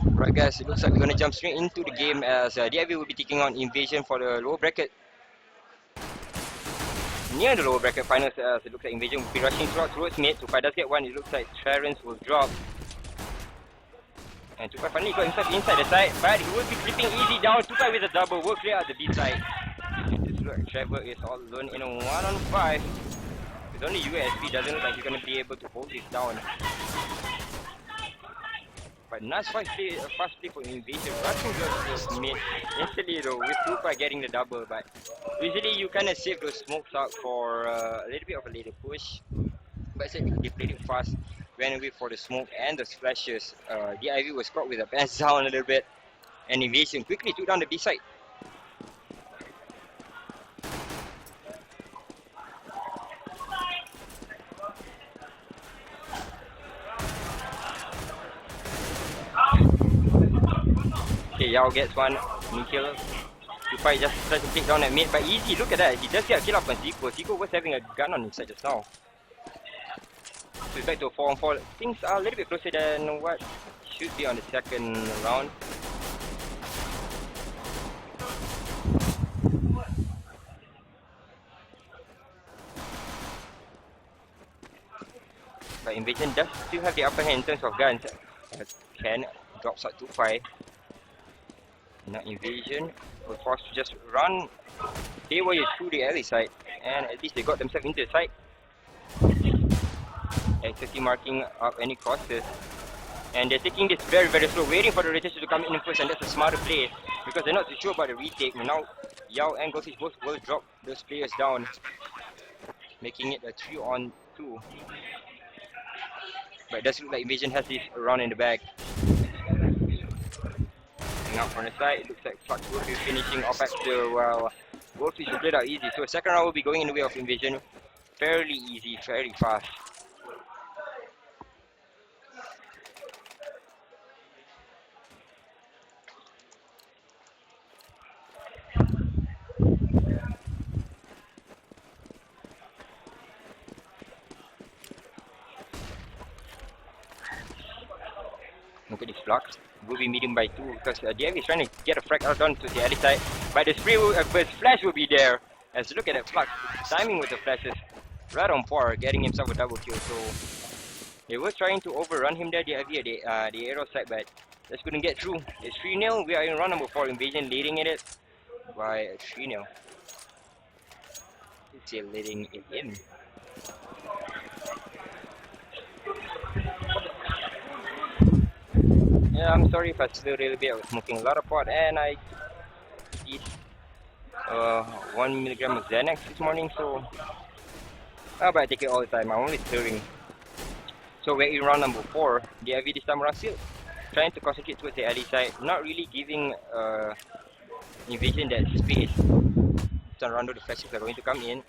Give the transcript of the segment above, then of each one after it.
Right guys, it looks like we're gonna jump straight into the game as DIV will be taking on Invasion for the lower bracket. Near the lower bracket finals, as it looks like Invasion will be rushing towards mid. Tupai does get one, it looks like Terrence will drop. And Tupai finally got himself inside the side, but he will be clipping easy down. Tupai with a double, will clear out the B side. This looks like Trevor is all alone in a 1-on-5. With only USP, doesn't look like he's gonna be able to hold this down. But nice fast play for Invasion, rushing towards mid instantly though, with Tupai getting the double. But usually you kind of save those smokes out for a little bit of a later push. But instead they played it fast, went away for the smoke and the splashes. DIV was caught with a pants down a little bit, and Invasion quickly took down the B side. Okay, Yao gets one, Nikhil. Tupai just tried to take down that mid, but easy, look at that, he just got a kill up on Zico. Zico was having a gun on his side just now. So it's back to a 4-on-4. Things are a little bit closer than what should be on the second round. But Invasion does still have the upper hand in terms of guns. Ken drops out to 5. Now Invasion were forced to just run Haywire through the alley side, and at least they got themselves into the side. Actively marking up any crosses, and they're taking this very slow, waiting for the rotation to come in first, and that's a smarter play because they're not too sure about the retake. Now Yao and Goldfish both will drop those players down, making it a 3-on-2. But it does look like Invasion has this round in the bag. Out from the side, it looks like Flux will be finishing off after while Goldfish will play it out easy. So second round will be going in the way of Invasion. Fairly easy, fairly fast. Look at this Flux. Will be medium by 2 because DIV is trying to get a frag out down to the alley side. But the flash will be there. As look at that Flux, timing with the flashes right on par, getting himself a double kill. So they were trying to overrun him there, DIV at the arrow side, but just couldn't get through. It's 3-0. We are in round number 4. Invasion leading in it by 3-0. It's still leading it in. Yeah, I'm sorry if I slowed a little bit. I was smoking a lot of pot and I eat 1 milligram of Xanax this morning, so but I take it all the time. I'm only stirring. So we're in round number 4. DIV this time around still trying to concentrate towards the alley side, not really giving Invasion that space. Turn around, the flashes are going to come in.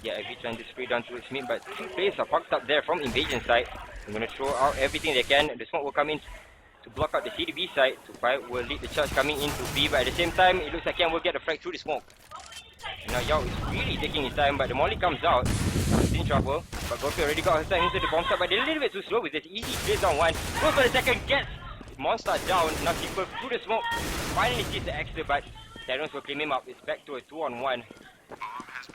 DIV trying to spray down towards mid, but 2 players are parked up there from Invasion side. I'm going to throw out everything they can. The smoke will come in to block out the CDB side. Tupai will lead the charge coming into B, but at the same time, it looks like Ken will get a frag through the smoke. And now Yao is really taking his time, but the molly comes out. He's in trouble, but Gopi already got herself into the bomb site, but they're a little bit too slow with this. Easy plays down one. Goes for the second, gets Monster down. Now keeper through the smoke. Finally sees the extra, but Terrence will claim him up. It's back to a 2-on-1.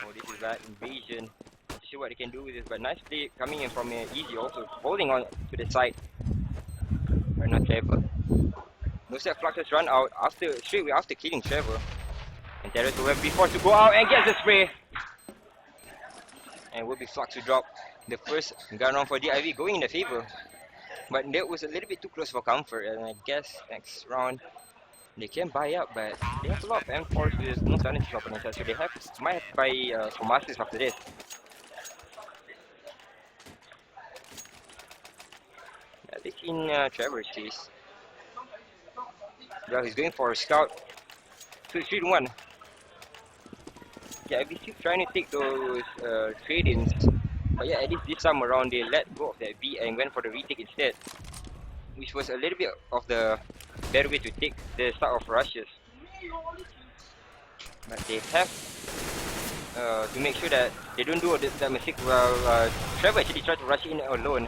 Oh, this is bad. Invasion. Not sure what they can do with this, but nice play coming in from Easy also. Holding on to the side. But not Trevor. Looks like Flux has run out straight away after killing Trevor. And Terrence will be forced to go out and gets the spray. And will be Flux to drop the first gun round for DIV, going in the favor. But that was a little bit too close for comfort, and I guess next round they can buy up, but they have a lot of M4s with no silences up on the side, so they might have to buy some masters after this. They've seen Trevor's chase. Well, he's going for a scout. So it's 3-1. Yeah, we keep trying to take those trade-ins, but yeah, at least this time around they let go of that B and went for the retake instead, which was a little bit of the better way to take the start of rushes. But they have to make sure that they don't do that mistake while Trevor actually tried to rush in alone.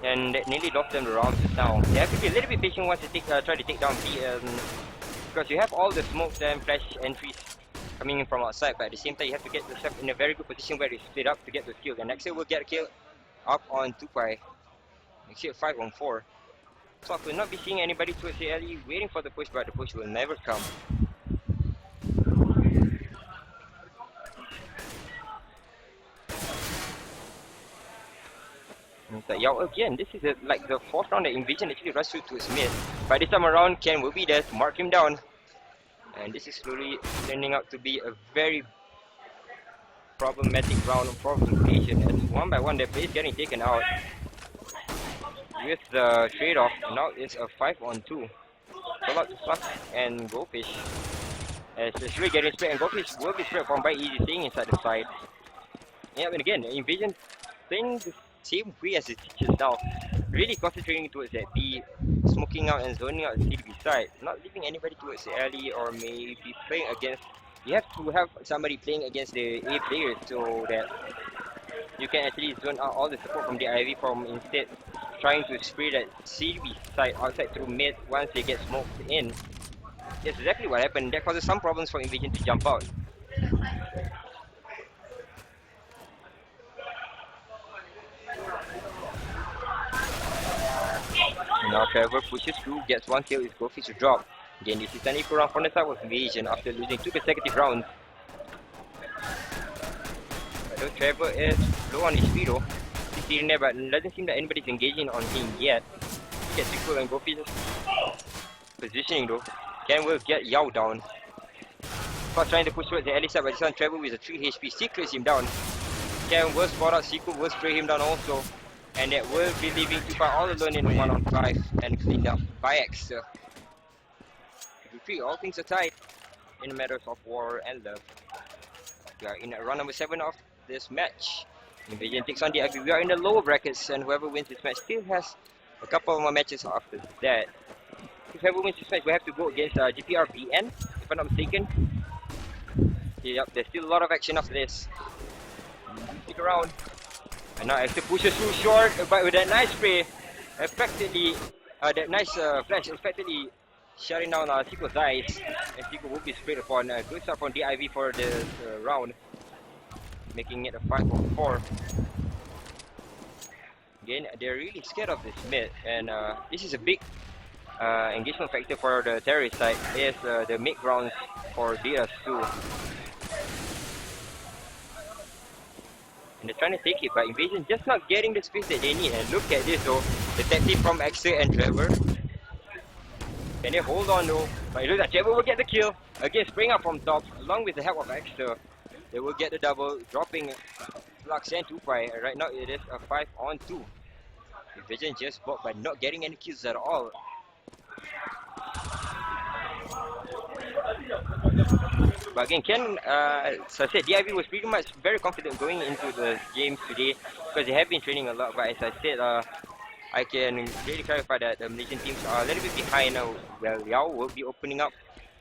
and that nearly lost them the round just now. They have to be a little bit patient once they try to take down B, because you have all the smokes and flash entries coming in from outside, but at the same time you have to get yourself in a very good position where you split up to get the kill. And Nexus will get a kill up on 2-Pi. Makes it 5 on 4. So I could not be seeing anybody towards the alley waiting for the push, but the push will never come. Like, yeah, again, this is like the fourth round that Invasion actually rushed through to his mid. But this time around, Ken will be there to mark him down. And this is slowly turning out to be a very problematic round for Invasion. As one by one, their base getting taken out. With the trade-off, now it's a 5 on 2. Pull out to Slug and Goldfish. As it's really getting spread, and Goldfish will be spread from by easy, staying inside the side. Yeah, and again, Invasion playing the same way as it teaches now. Really concentrating towards that B, smoking out and zoning out the CDB side. Not leaving anybody towards the alley or maybe playing against. You have to have somebody playing against the A players so that you can actually zone out all the support from the IV from instead trying to spray that CDB side outside through mid once they get smoked in. That's exactly what happened. That causes some problems for Invasion to jump out. Now Trevor pushes through, gets one kill, his Goldfish to drop. Again, this is an equal round from the side of Invasion after losing 2 consecutive rounds. So Trevor is low on HP though. He's sitting there, but doesn't seem that anybody's engaging on him yet. He gets equal and Goldfish positioning though. Ken will get Yao down. Not trying to push towards the alley side, but this one Trevor with a 3 HP secrets him down. Ken will spot out Seiko, will spray him down also. And that will be leaving 2-Pi all alone in 1 on 5 and cleaned up by Extra. 3, all things are tied in matters of war and love. We are in round number 7 of this match. Invasion takes on the IV. We are in the lower brackets, and whoever wins this match still has a couple more matches after that. If whoever wins this match, we have to go against GPR BN, if I'm not mistaken. Yep, there's still a lot of action after this. Stick around. And now Extra pushes through short, but with that nice spray, effectively, that nice flash, effectively shutting down Seiko's eyes. And Seiko will be sprayed upon. Good start from DIV for this round, making it a 5 on 4. Again, they're really scared of this mid, and this is a big engagement factor for the terrorist side. Is the mid grounds for DS too. And they're trying to take it, but Invasion just not getting the space that they need. And look at this though, the tactic from Extra and Trevor. Can they hold on though? But it looks like Trevor will get the kill. Again, spraying up from top, along with the help of Extra. They will get the double, dropping Flux and 2-Pi. Right now it is a 5 on 2. Invasion just blocked by not getting any kills at all. But again, Ken, as I said, DIV was pretty much very confident going into the games today because they have been training a lot. But as I said, I can really clarify that the Malaysian teams are a little bit behind now. Well, Yao will be opening up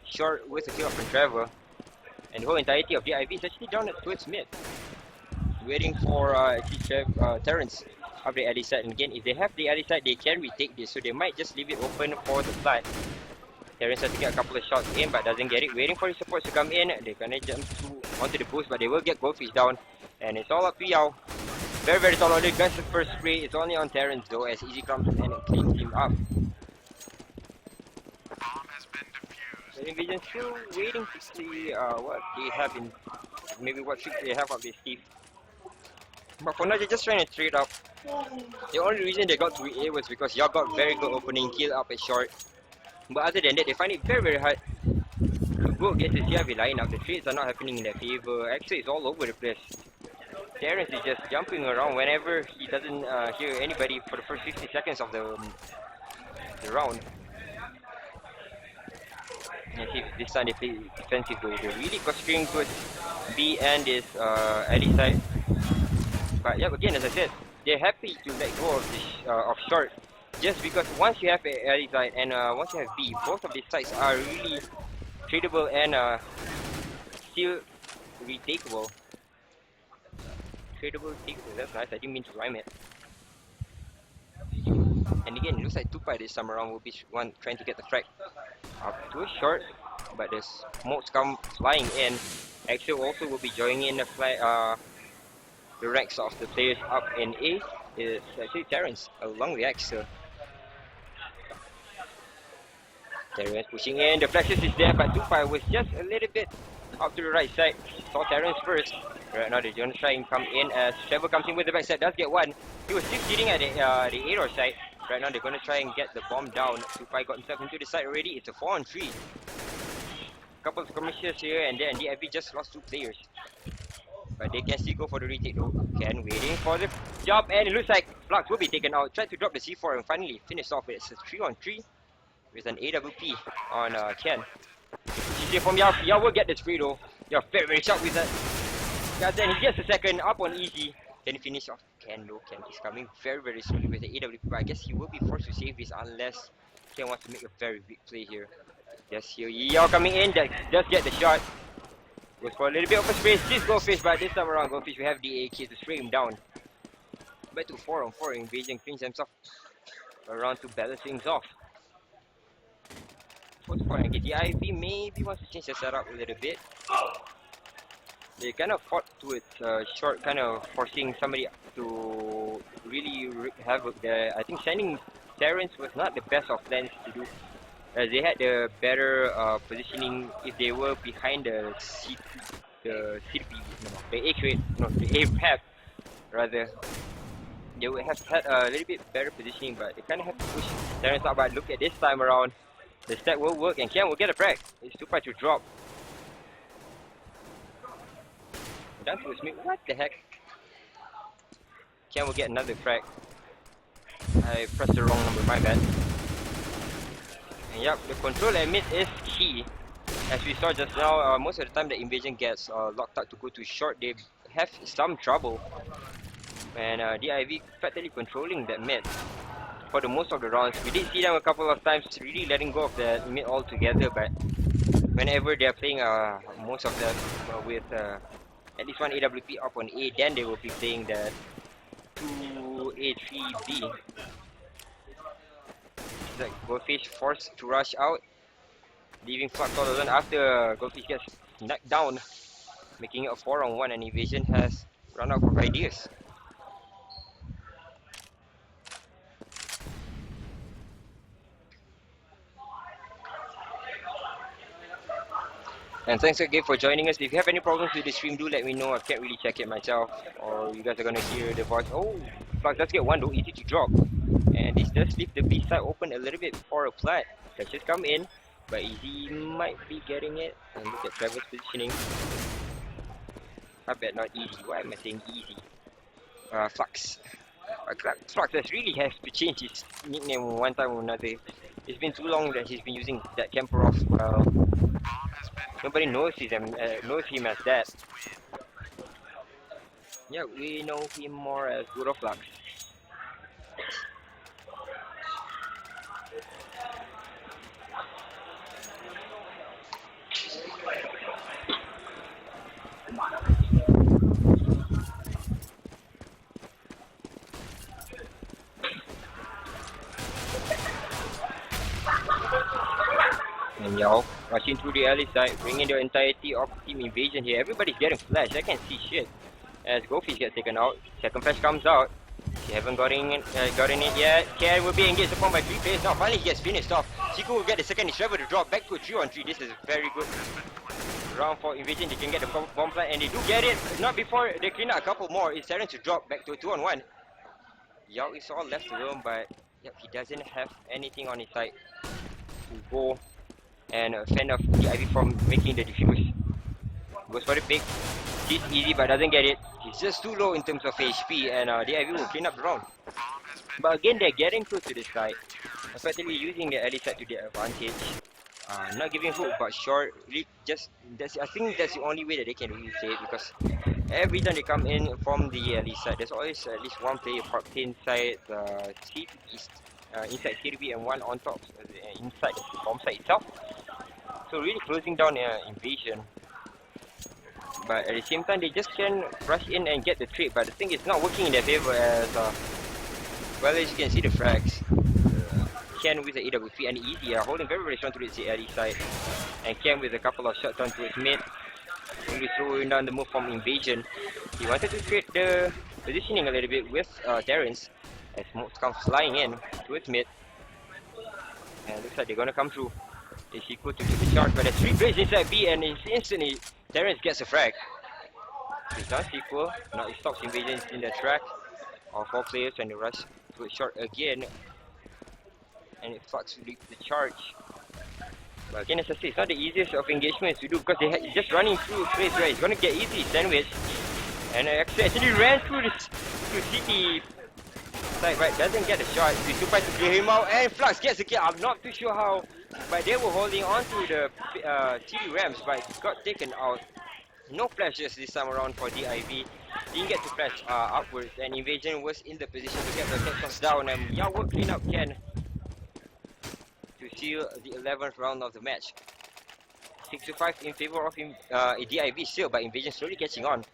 short with a kill from Trevor. And the whole entirety of DIV is actually down at towards mid, waiting for Terrence up the alley side. And again, if they have the alley side, they can retake this. So they might just leave it open for the flight. Terrence has to get a couple of shots in, but doesn't get it. Waiting for his supports to come in. They're gonna jump onto the boost, but they will get Goldfish down. And it's all up to Yao. Very, very solid. Gets the first spray. It's only on Terrence though, as Easy comes and cleans him up. So Invasion still waiting to see what they have in, maybe what tricks they have up their sleeve. But for now, they're just trying to trade up. The only reason they got to A was because Yao got very good opening kill up at short. But other than that, they find it very, very hard to go against the CIV lineup. The trades are not happening in their favor. Extra is all over the place. Terrence is just jumping around whenever he doesn't hear anybody for the first 50 seconds of the round. And see, this time they play defensive though. They're really concentrating towards B and this alley side. But yeah, again, as I said, they're happy to let go of this of short. Just because once you have a alley side and once you have B, both of these sides are really tradable and still retakeable. Tradable, takeable, that's nice, I didn't mean to rhyme it. And again, it looks like Tupai this time around will be one trying to get the frag up to a short, but the smokes come flying in. Axel also will be joining in the ranks of the players up in A. It's actually Terrence along with Axel. Terrence pushing in, the flashes is there, but Tupai was just a little bit up to the right side. Saw Terrence first. Right now they're gonna try and come in as Trevor comes in with the backside, does get one. He was still sitting at the Aero side. Right now they're gonna try and get the bomb down. Tupai got himself into the side already. It's a 4-on-3. Couple of skirmishes here and then. The DIV just lost 2 players. But they can still go for the retake though. Ken waiting for the jump and it looks like Flux will be taken out. Tried to drop the C4 and finally finished off. It's a 3-on-3 with an AWP on Ken. You see from Yao, Yao will get the spray though. Yao very sharp with that. Yeah, then he gets the second up on easy. Then he finished off Ken though. Ken is coming very slowly with the AWP, but I guess he will be forced to save this unless Ken wants to make a very big play here. Yes, here Yao coming in, that does get the shot. Goes for a little bit of a spray, still Goldfish, but this time around Goldfish we have the AK to spray him down. Back to 4-on-4, Invasion cleans himself around to balance things off. First point, okay, the IV maybe wants to change the setup a little bit. They kind of fought to its short, kind of forcing somebody to really have the. I think sending Terrence was not the best of plans to do, as they had the better positioning if they were behind the the A crate, no, the A path rather. They would have had a little bit better positioning, but they kind of have to push Terrence out. But look at this time around, the stack will work and Ken will get a frag. It's too far to drop. Down to Smith. What the heck? Ken will get another frag. I pressed the wrong number, my bad. And yep, the control at mid is key. As we saw just now, most of the time the Invasion gets locked up to go to short, they have some trouble. And DIV practically controlling that mid for the most of the rounds. We did see them a couple of times really letting go of the mid altogether, but whenever they're playing most of them with at least one AWP up on A, then they will be playing the 2A3B. It's like Goldfish forced to rush out, leaving Flux all alone after Goldfish gets knocked down, making it a 4-on-1, and Invasion has run out of ideas. And thanks again for joining us. If you have any problems with the stream, do let me know. I can't really check it myself, or you guys are gonna hear the voice. Oh, Flux does get one though, easy to drop. And this does leave the B side open a little bit for a plat. Let's just come in, but Easy might be getting it. And look at Trevor's positioning. I bet not Easy. Why am I saying Easy? Flux. Flux really has to change his nickname one time or another. It's been too long that he's been using that Camperov. Well, nobody knows him as that. Yeah, we know him more as Guru Flux. And Yao rushing through the alley side, bringing the entirety of Team Invasion here. Everybody's getting flashed. I can't see shit. As Goldfish gets taken out, second flash comes out. They haven't gotten it yet. Ken will be engaged upon by 3 players now. Finally he gets finished off. Chico will get the second. He's Trevor to drop back to a 3-on-3. This is very good round for Invasion. They can get the bomb plant and they do get it. Not before they clean out a couple more. It's Terrence to drop back to a 2-on-1. Yao is all left alone, but yep, he doesn't have anything on his side to go and fend off the Ivy from making the defuse. Goes for the pick. He's easy but doesn't get it. He's just too low in terms of HP, and the Ivy will clean up the round. But again, they're getting close to this side, effectively using the alley side to their advantage. Not giving hook but short. Really I think that's the only way that they can really play it, because every time they come in from the alley side, there's always at least one player parked inside the inside CDB and one on top inside the bomb site itself. So really closing down Invasion. But at the same time, they just can rush in and get the trade. But the thing is not working in their favor, as well as you can see the frags. Ken with the AWP and Easy are holding very strong towards the early side. And Ken with a couple of shots on towards mid. Only throwing down the move from Invasion. He wanted to create the positioning a little bit with Terrence. As smokes come flying in towards mid. And looks like they're gonna come through. Is equal to the charge, but there's 3 players inside B and instantly Terrence gets a frag. It's not equal. Now it stops Invasion in the track. All 4 players and they rush to a short again. And it flux to the charge. But again, as I say, it's not the easiest of engagements to do because they just running through a place where it's gonna get easy sandwich. And actually ran through the city side, right? Doesn't get a shot. We tries to clear him out and Flux gets a kill. I'm not too sure how, but they were holding on to the city ramps, but it got taken out. No flashes this time around for DIV. Didn't get to flash upwards, and Invasion was in the position to get the headshots down. And yeah, will clean up Ken to seal the 11th round of the match. 6-5 in favor of DIV still, but Invasion slowly catching on.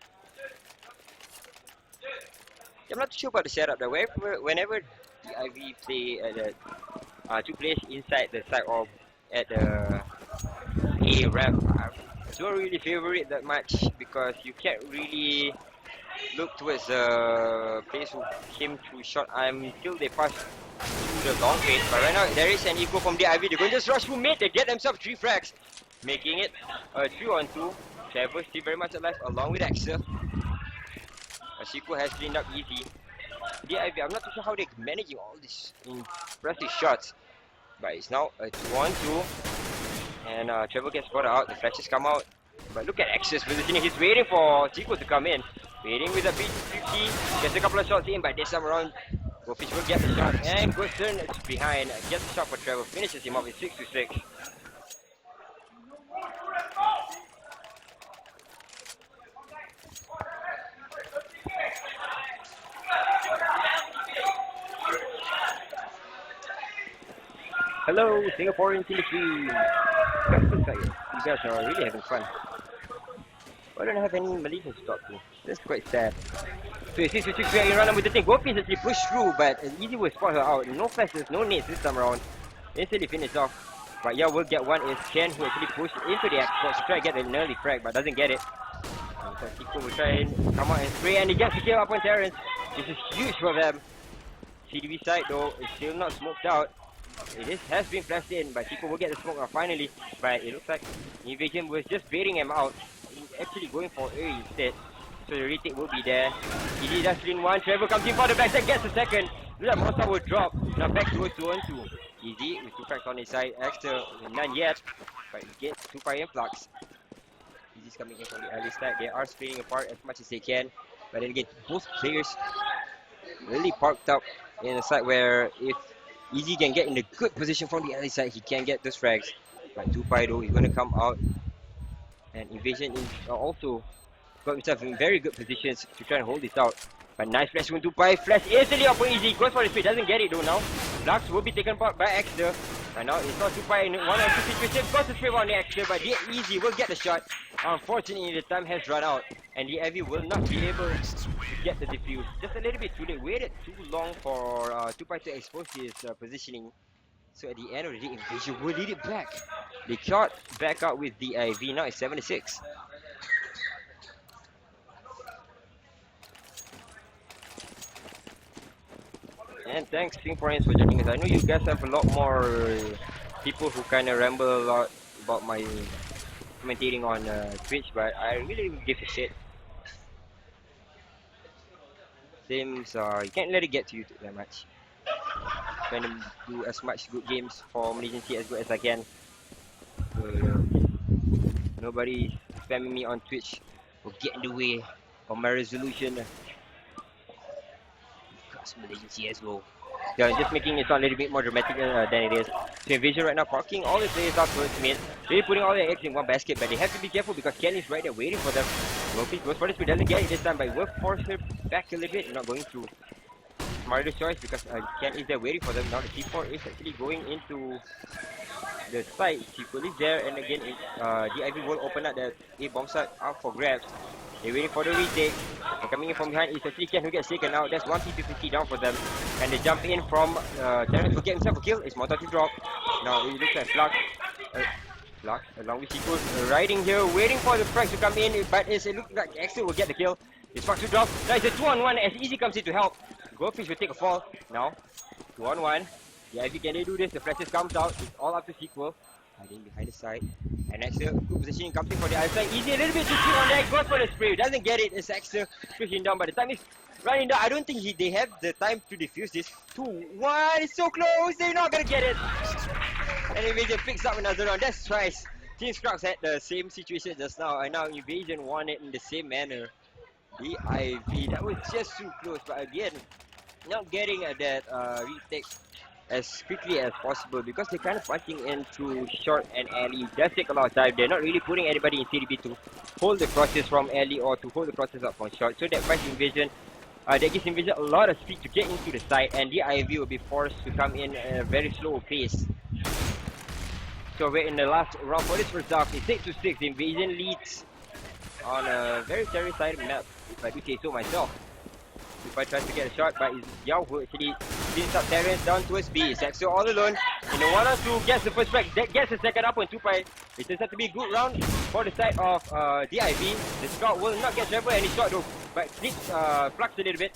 I'm not too sure about the setup though. Whenever DIV play at the 2 players inside the side or at the A ramp, I don't really favor it that much because you can't really look towards the players who came through short until they pass through the long range. But right now there is an eco from DIV. They're going to just rush through mid. They get themselves 3 frags, making it a 3-on-2. Trevor still very much alive along with Axel. Ashiko has cleaned up easy. DIV, I'm not too sure how they're managing all these impressive shots. But it's now a 2-on-2. And Trevor gets spotted out, the flashes come out. But look at Axel's positioning, he's waiting for Chico to come in. Waiting with a P50, gets a couple of shots in, but this time around, Gofish will get the shot. And Guston is behind, gets the shot for Trevor, finishes him off with 6-6. Hello, Singaporeans in the stream. You guys are really having fun. I don't have any Malaysian stock too. That's quite sad. So it's 6-6 we are running with the thing. Gopi actually pushed through, but Easy will spot her out. No flashes, no nades this time around. Instantly finish off. But yeah, we'll get one is Ken who actually pushed into the Xbox to try to get an early frag, but doesn't get it. So Kiko will try and come out and spray, and he gets the kill up on Terrence. This is huge for them. CDB side though is still not smoked out. It has been flashed in, but Chico will get the smoke now finally. But it looks like Invasion was just baiting him out. He's actually going for A instead. So the retake will be there. He does win 1. Trevor comes in for the backside, gets a second. Look at Monster will drop. Now back to a 2-on-2. Easy with 2 fracks on his side. Extra, none yet. But he gets 2 fire influx. Easy's coming in from the early side. They are splitting apart as much as they can. But then again, both players really parked up in a side where if Easy can get in a good position from the early side, he can get those frags. But 2Pi though is going to come out. And Invasion is also got himself in very good positions to try and hold this out. But nice flash from 2Pi. Flash instantly up for Easy. Goes for the speed. Doesn't get it though now. Lux will be taken apart by Exter. And now it's not 2Pi in 1-on-2 situation. Goes to spray on the Exter, but the Easy will get the shot. Unfortunately, the time has run out. And the Evie will not be able to get the defuse. Just a little bit too late. Waited too long for 2Pi to expose his positioning. So at the end of the day, Invasion will lead it back. They caught back out with the IV. Now it's 7-6. And thanks Singaporeans for joining us. I know you guys have a lot more people who kind of ramble a lot about my commentating on Twitch, but I really don't give a shit. Sims, you can't let it get to you that much. Trying to do as much good games for Malaysian CSGO as I can. So, nobody spamming me on Twitch will get in the way of my resolution. Because Malaysian CSGO. Yeah, just making it sound a little bit more dramatic than it is. So Invasion right now parking all the players out towards mid. Really putting all their eggs in one basket, but they have to be careful because Ken is right there waiting for them. Wolfie goes for the speed, doesn't get it this time, but will force her back a little bit, not going through. Smarter choice because Ken is there waiting for them. Now the C4 is actually going into the side. C4 is there, and again, DIV will open up that A bomb site out for grabs. They're waiting for the retake. And coming in from behind is actually Ken who gets taken out. That's 1 P50 down for them. And they jump in from Genysis to get himself a kill. It's Mortar to drop. Now it looks like Flux. Flux, along with Sequels, riding here, waiting for the Frags to come in. But it looks like Axel will get the kill. It's Flux to drop. Now it's a 2-on-1 as Easy comes in to help. Goldfish will take a fall. Now, 2-on-1. Yeah, if can they do this, the flashes comes out. It's all up to Sequel. Hiding behind the side. And Axel, good positioning, comes in for the other side. Easy, a little bit too quick on that. Goes for the spray. Doesn't get it. It's Axel pushing down. But the time is running down. I don't think they have the time to defuse this. 2-1. It's so close. They're not going to get it. And Invasion picks up another round. That's twice. Team Scrubs had the same situation just now. And now Invasion won it in the same manner. The IV. That was just too close. But again, not getting that retake as quickly as possible because they're kind of punching into short and alley. It does take a lot of time. They're not really putting anybody in CDB to hold the crosses from alley or to hold the crosses up from short. So that buys Invasion, that gives Invasion a lot of speed to get into the side, and the IV will be forced to come in at a very slow pace. So we're in the last round for this first half. It's 8-6. The Invasion leads on a very terrifying map, if I do say so myself. If I try to get a shot, but it's Yao who actually cleans up Terrence down towards B. It's Axel all alone in the 1-on-2, gets the first frag, gets the second up on 2-Pi. It turns out to be a good round for the side of DIV. The scout will not get Trevor any shot though, but needs Flux a little bit.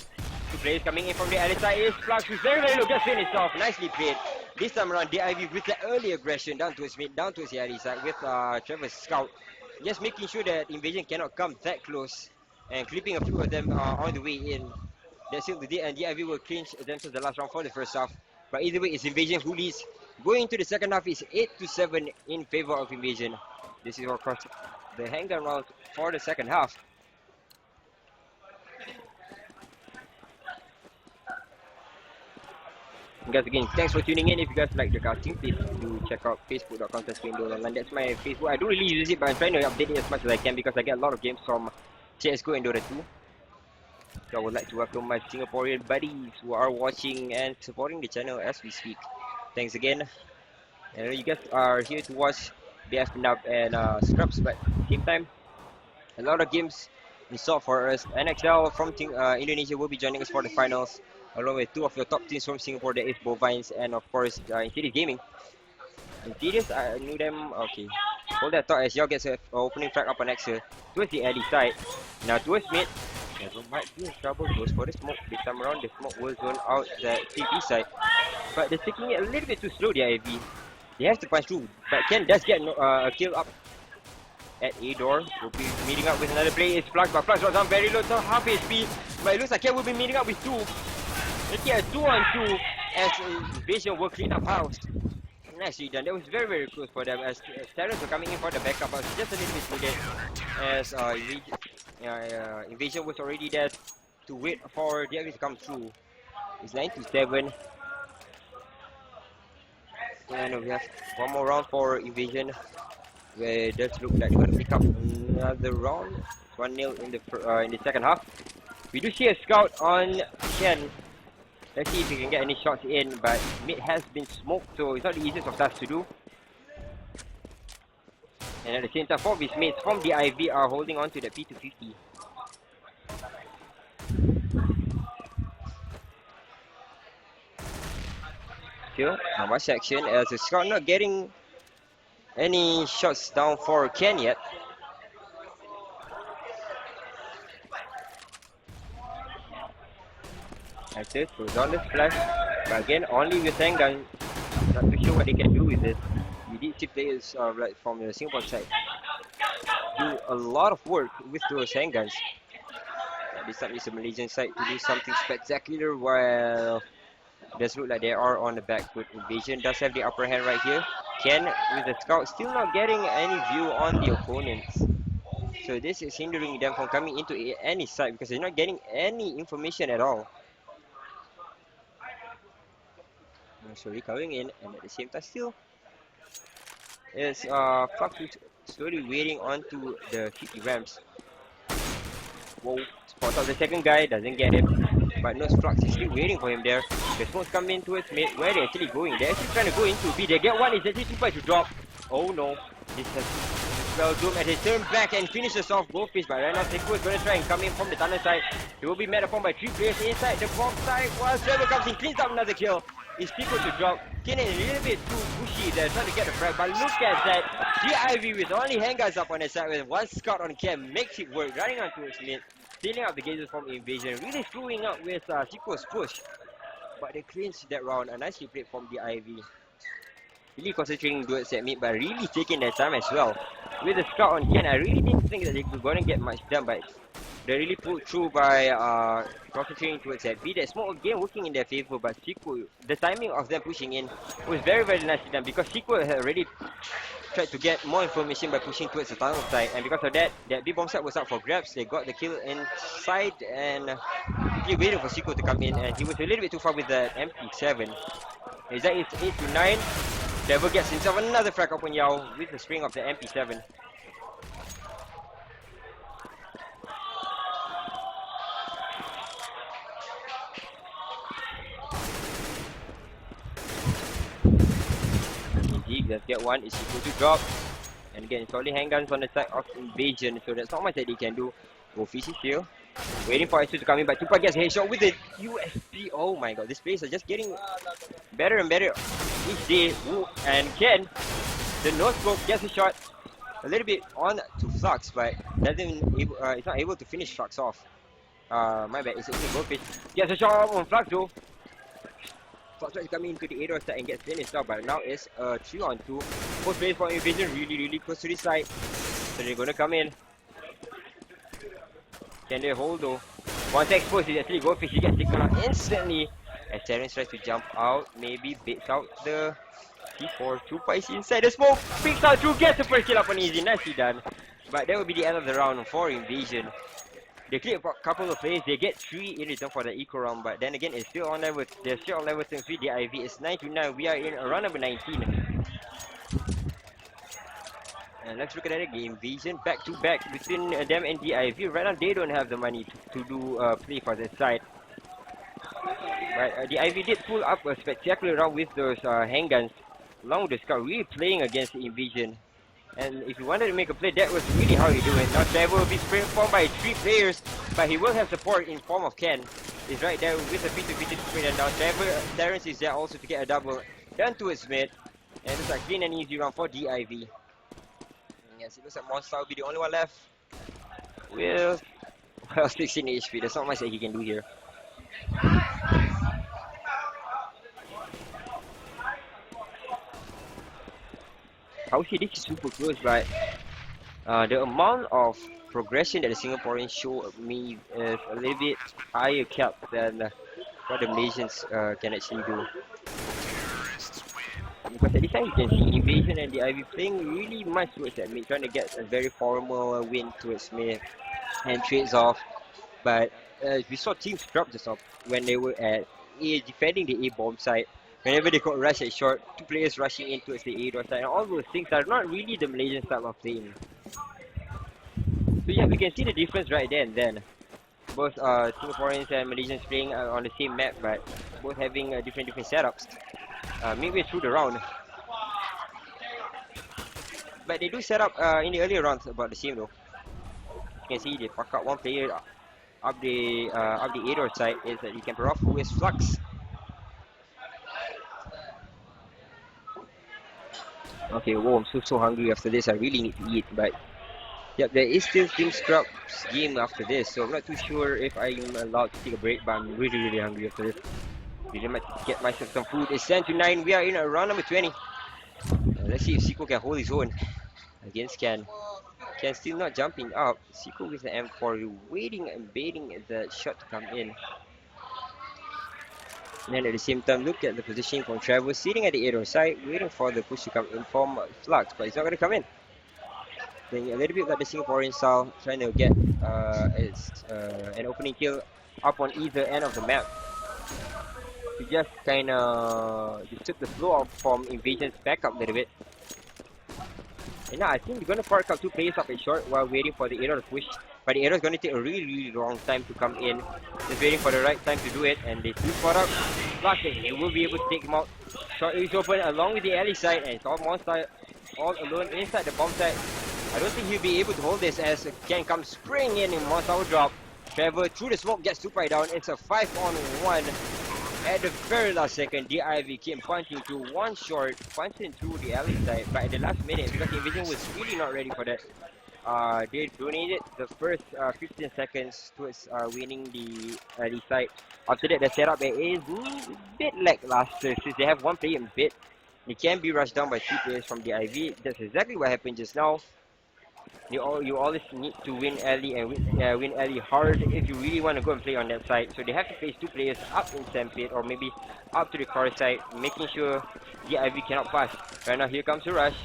Two players coming in from the other side is Flux, who's very low, gets finished off. Nicely played. This time around, DIV with the early aggression down towards mid, down towards the other side with Trevor's scout. Just making sure that Invasion cannot come that close and clipping a few of them on the way in. That's it, and DIV will clinch themselves the last round for the first half. But either way, it's Invasion who leads. Going into the second half is 8-7 in favor of Invasion. This is of course the handgun round for the second half. Guys, again, thanks for tuning in. If you guys like the cartoon, please do check out facebook.com/Dota. That's my Facebook. I don't really use it, but I'm trying to update it as much as I can because I get a lot of games from CSGO and Dota 2. So I would like to welcome my Singaporean buddies who are watching and supporting the channel as we speak. Thanks again. And you guys are here to watch BF and Scrubs, but at the same time, a lot of games in store for us. NXL from Indonesia will be joining us for the finals, along with two of the top teams from Singapore, that is Bovines and of course Insidious Gaming. Insidious, I knew them. Okay, hold that thought as Yao gets an opening frag up on Axel towards the alley side. Now towards mid. Never might be in trouble, goes for the smoke. This time around, the smoke will zone out the CP side. But they're taking it a little bit too slow, the IV. They have to punch through. But Ken does get a kill up at A door. Will be meeting up with another player. It's Flux, but Flux was down very low, so half HP. But it looks like Ken will be meeting up with two. Making a 2-on-2 as Invasion will clean up house. Nicely done. That was very, very close for them as Terrence were coming in for the backup, but just a little bit too late as Invasion was already there to wait for the others to come through. It's 9-7. And we have one more round for Invasion, where it does look like they're going to pick up another round. It's 1-0 in the second half. We do see a scout on Ken. Let's see if we can get any shots in, but mid has been smoked, so it's not the easiest of tasks to do. And at the same time, 4 of his mates from the IV are holding on to the P250. Still, not much action as the scout not getting any shots down for Ken yet. Axel throws on the splash, but again, only with handgun. Not too sure what they can do with this. We did see players like from the Singapore side do a lot of work with those handguns. This time it's the Malaysian side to do something spectacular, while it does look like they are on the back foot. Invasion does have the upper hand right here. Ken with the scout still not getting any view on the opponents. So this is hindering them from coming into any side because they're not getting any information at all. Slowly coming in, and at the same time still is Flux slowly waiting onto the city ramps. Whoa, spot out the second guy, doesn't get him, but no, Flux is still waiting for him there. The smokes come in towards mid. Where they're actually going? They're actually trying to go into B. They get one, it's actually too far to drop. Oh no, this has well. Doom at his turn back and finishes off Goldfish, but right now Seiko is going to try and come in from the tunnel side. He will be met upon by 3 players inside the bomb side while Trevor comes in, cleans up another kill. It's Seiko to drop. Kenan a little bit too pushy there, trying to get the frag, but look at that. DIV with only handguns up on his side with one scout on cam makes it work, running on towards mid, stealing up the gazes from Invasion, really screwing up with Seiko's push. But they clinch that round, a nicely played from DIV. Really concentrating towards that mid, but really taking their time as well. With the scout on Ken, I really didn't think that they were going to get much done, but they really pulled through by concentrating towards that B. That smoke again working in their favor, but Siku, the timing of them pushing in was very, very nicely done because Siku had already tried to get more information by pushing towards the tunnel side, and because of that, that B bomb side was up for grabs. They got the kill inside and he waited for Siku to come in, and he was a little bit too far with the MP7. Is that it's 8 to 9? Devil gets himself another frag up on Yao with the spring of the MP7. Indeed, let's get one. It's equal to drop. And again, it's only handguns on the side of Invasion, so that's not much that they can do. Goldfish is here. Waiting for S2 to come in, but Tupac gets a headshot with the USP. Oh my god, this plays are just getting better and better each day. Ooh, and Ken, the no scope, gets a shot a little bit on to Flux, but it's not able to finish Flux off. My bad, it's a Goldfish. Gets a shot on Flux though. Flux is coming into the 8 side and gets finished off, but now it's a 3-on-2. Both players for Invasion really close to the side, so they're gonna come in. Can they hold though? Once exposed, it's actually Goldfish. He gets taken out instantly as Terrence tries to jump out, maybe baits out the C4. Tupa is inside the smoke, picks out through, gets the first kill up on easy. Nicely done. But that will be the end of the round for Invasion. They clear a couple of plays, they get 3 in return for the eco round, but then again, it's still on level. They're still on level 3. The IV is 9 to 9. We are in round number 19. And let's look at that again. Invasion back to back between them and DIV. Right now, they don't have the money to do play for their side. But DIV did pull up a spectacular round with those handguns, along with the scout, really playing against the Invasion. And if you wanted to make a play, that was really how you do it. Now Trevor will be formed by 3 players, but he will have support in form of Ken. He's right there with the P2P sprint, and now Terrence is there also to get a double down towards mid. And it's a clean and easy round for DIV. Yes, it looks like Monster will be the only one left. Well, 16 HP, there's not much that he can do here. I would say this is super close, but the amount of progression that the Singaporeans show me is a little bit higher cap than what the Malaysians can actually do. Because at this time you can see Invasion and the IV playing really much towards that mid, trying to get a very formal win towards mid and trades off. But we saw teams drop this off when they were at A, defending the A bomb side. Whenever they got rushed at short, 2 players rushing in towards the A door side, and all those things are not really the Malaysian style of playing. So yeah, we can see the difference right there and then. Both Singaporeans and Malaysians playing on the same map, but both having different setups. Midway through the round. But they do set up in the earlier rounds about the same though. You can see they fuck up one player up the A door side is that you can pair off who is Flux. Okay, whoa, I'm so hungry after this. I really need to eat, but yep, there is still Team Scrub's game after this, so I'm not too sure if I'm allowed to take a break, but I'm really hungry after this. Really might get myself some food. It's 10 to 9. We are in round number 20. Let's see if Siko can hold his own against Ken. Ken still not jumping up. Siko with the M4 waiting and baiting the shot to come in. And then at the same time, look at the positioning from Trevor, sitting at the 8 side, waiting for the push to come in from Flux, but it's not going to come in. Playing a little bit like the Singaporean style, trying to get an opening kill up on either end of the map. To just kind of took the flow off from Invasion's back up a little bit. And now I think we're going to park up 2 players up at short while waiting for the Aero to push. But the Aero is going to take a really long time to come in. Just waiting for the right time to do it. And they do spot up. Flashing, they will be able to take him out. Shot is open along with the alley side. And it's all Monster all alone inside the bomb side. I don't think he'll be able to hold this as Ken comes spring in Monster drop. Trevor through the smoke gets Tupai down. It's a 5-on-1. At the very last second, DIV came punching through one short, punching through the alley side. But at the last minute, because Invision was really not ready for that, they donated the first 15 seconds towards winning the alley side. After that, the setup is a bit lackluster since they have one player in bid. They can be rushed down by 2 players from the IV. That's exactly what happened just now. You always need to win early and win early hard if you really want to go and play on that side. So they have to face 2 players up in Stampede or maybe up to the car side, making sure the IV cannot pass. Right now, here comes the rush.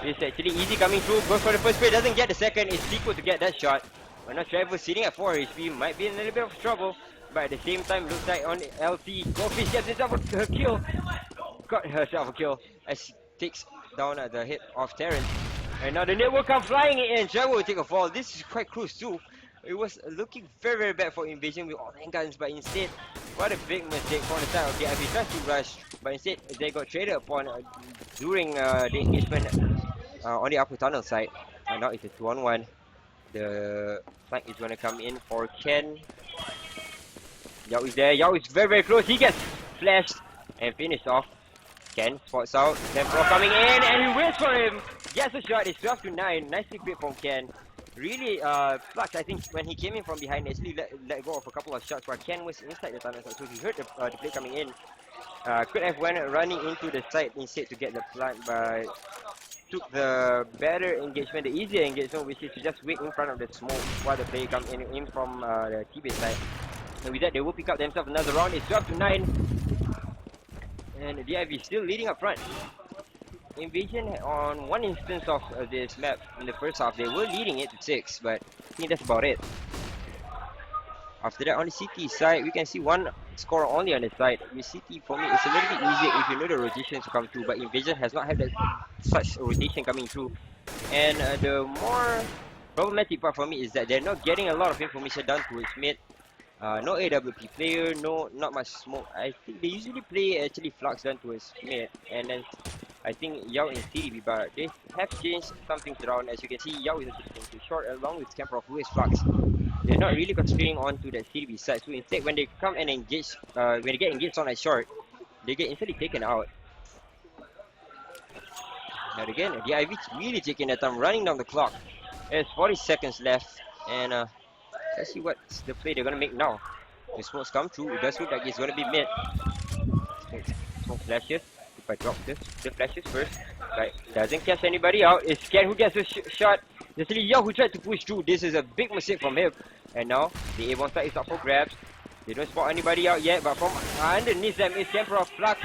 It's actually easy coming through. Goes for the first play, doesn't get the second. It's Sequel to get that shot. Right now, Trevor sitting at 4 HP might be in a little bit of trouble. But at the same time, looks like on LT, Goldfish gets himself a kill. Got herself a kill as she takes down at the head of Terrence. And now the network come flying in. Trevor will take a fall. This is quite close too. It was looking very bad for Invasion with all handguns, but instead, what a big mistake from the side of the IV. Tries to rush, but instead they got traded upon during the engagement on the upper tunnel side. And now it's a 2-on-1. The flank is going to come in for Ken. Yao is there. Yao is very close. He gets flashed and finished off. Ken spots out. Tempo coming in and he waits for him. Gets a shot. It's 12-9. Nicely played from Ken. Really, Flux, I think when he came in from behind, actually let go of a couple of shots while Ken was inside the tunnel. So he heard the play coming in. Could have went running into the side instead to get the plant, but took the better engagement, the easier engagement, which is to just wait in front of the smoke while the player comes in from the T-base side. And with that, they will pick up themselves another round. It's 12-9. And the DIV is still leading up front. Invasion on one instance of this map in the first half, they were leading it to 6, but I think that's about it. After that, on the CT side, we can see one score only on the side. With CT, for me, it's a little bit easier if you know the rotations to come through, but Invasion has not had that, such rotation coming through. And the more problematic part for me is that they're not getting a lot of information down towards mid. No AWP player, not much smoke. I think they usually play actually Flux down towards mid, and then I think Yao in CDB, but they have changed some things around. As you can see, Yao is actually going too short along with Camprov, who is Flux. They're not really concentrating onto that CDB side, so instead when they come and engage, when they get engaged on that short, they get instantly taken out. Now again, the IV really taking their time, running down the clock. There's 40 seconds left, and let's see what's the play they're gonna make now. The smokes come through. It does look like it's gonna be mid. Smoke flashes. If I drop the flashes first, right, doesn't catch anybody out. It's Ken who gets a shot. There's actually Yao who tried to push through. This is a big mistake from him. And now the A1 side is up for grabs. They don't spot anybody out yet, but from underneath them is Emperor Flux.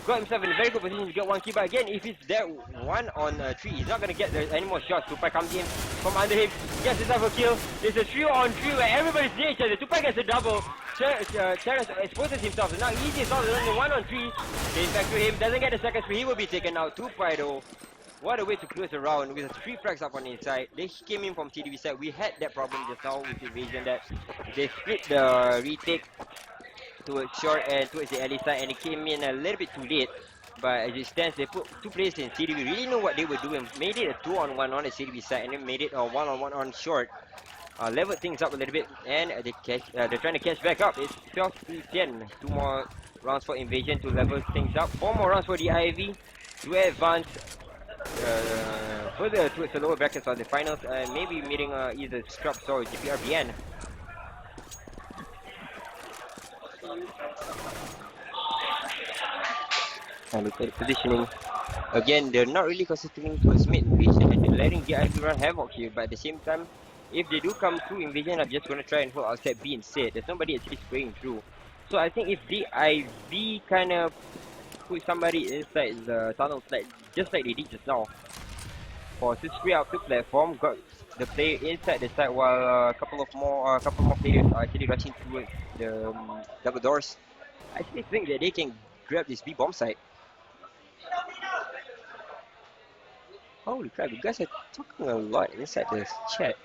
Got himself in a very good position to get one kill, but again, if it's there 1-on-3, he's not gonna get any more shots. Tupai comes in from under him, gets himself a kill. There's a 3-on-3 where everybody's near each other. Tupai gets a double. Terrence exposes himself. So now easy is not only 1-on-3. They back to him, doesn't get the second free. He will be taken out. Tupai though, what a way to close the round with 3 frags up on the inside. They came in from TDB side. We had that problem just now with Invasion that they split the retake towards short and towards the alley side, and it came in a little bit too late. But as it stands, they put 2 players in CDB, really know what they were doing. Made it a 2-on-1 on the CDB side, and then made it a 1-on-1 on short. Leveled things up a little bit, and they're trying to catch back up. It's 12-10. 2 more rounds for Invasion to level things up. 4 more rounds for the IV to advance further towards the lower brackets of the finals, and maybe meeting either Scrubs or GPRBN. And look at the positioning. Again, they're not really concentrating towards mid Invasion, and they're letting the IV run havoc here. But at the same time, if they do come through Invasion, I'm just gonna try and hold outside B instead. There's nobody actually spraying through. So I think if the IV kind of put somebody inside the tunnel side, just like they did just now, for to spray out the platform, got the player inside the side while a couple more players are actually rushing towards the double doors. I actually think that they can grab this B bomb site. Holy crap, you guys are talking a lot inside the chat.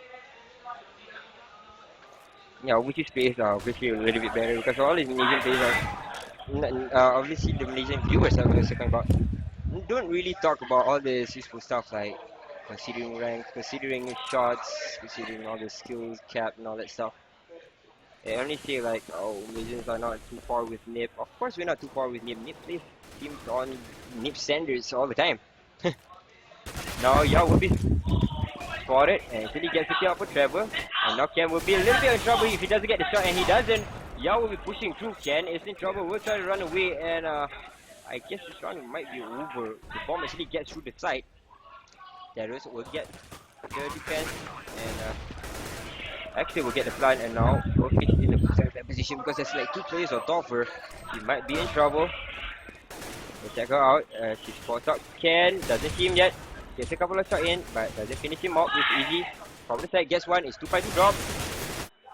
Yeah, which space are obviously a little bit better because all these Malaysian players are obviously the Malaysian viewers that we're talking about don't really talk about all the useful stuff like considering ranks, considering shots, considering all the skills cap and all that stuff. They only say like, oh, Malaysians are not too far with NIP. Of course we're not too far with NIP. NIP plays teams on NIP standards all the time. Now Yao will be spotted and actually gets the kill out for Trevor. And now Ken will be a little bit in trouble if he doesn't get the shot, and he doesn't. Yao will be pushing through. Ken is in trouble, will try to run away, and I guess this round might be over. The bomb actually gets through the side. Darius will get the defense, and actually will get the plant, and now Wolfish in a bad position because there's like 2 players on top of her. He might be in trouble. We'll check her out. She spots out Ken, doesn't see him yet. Gets a couple of shots in, but doesn't finish him off with easy. From the side, gets one. It's 2-5 to drop.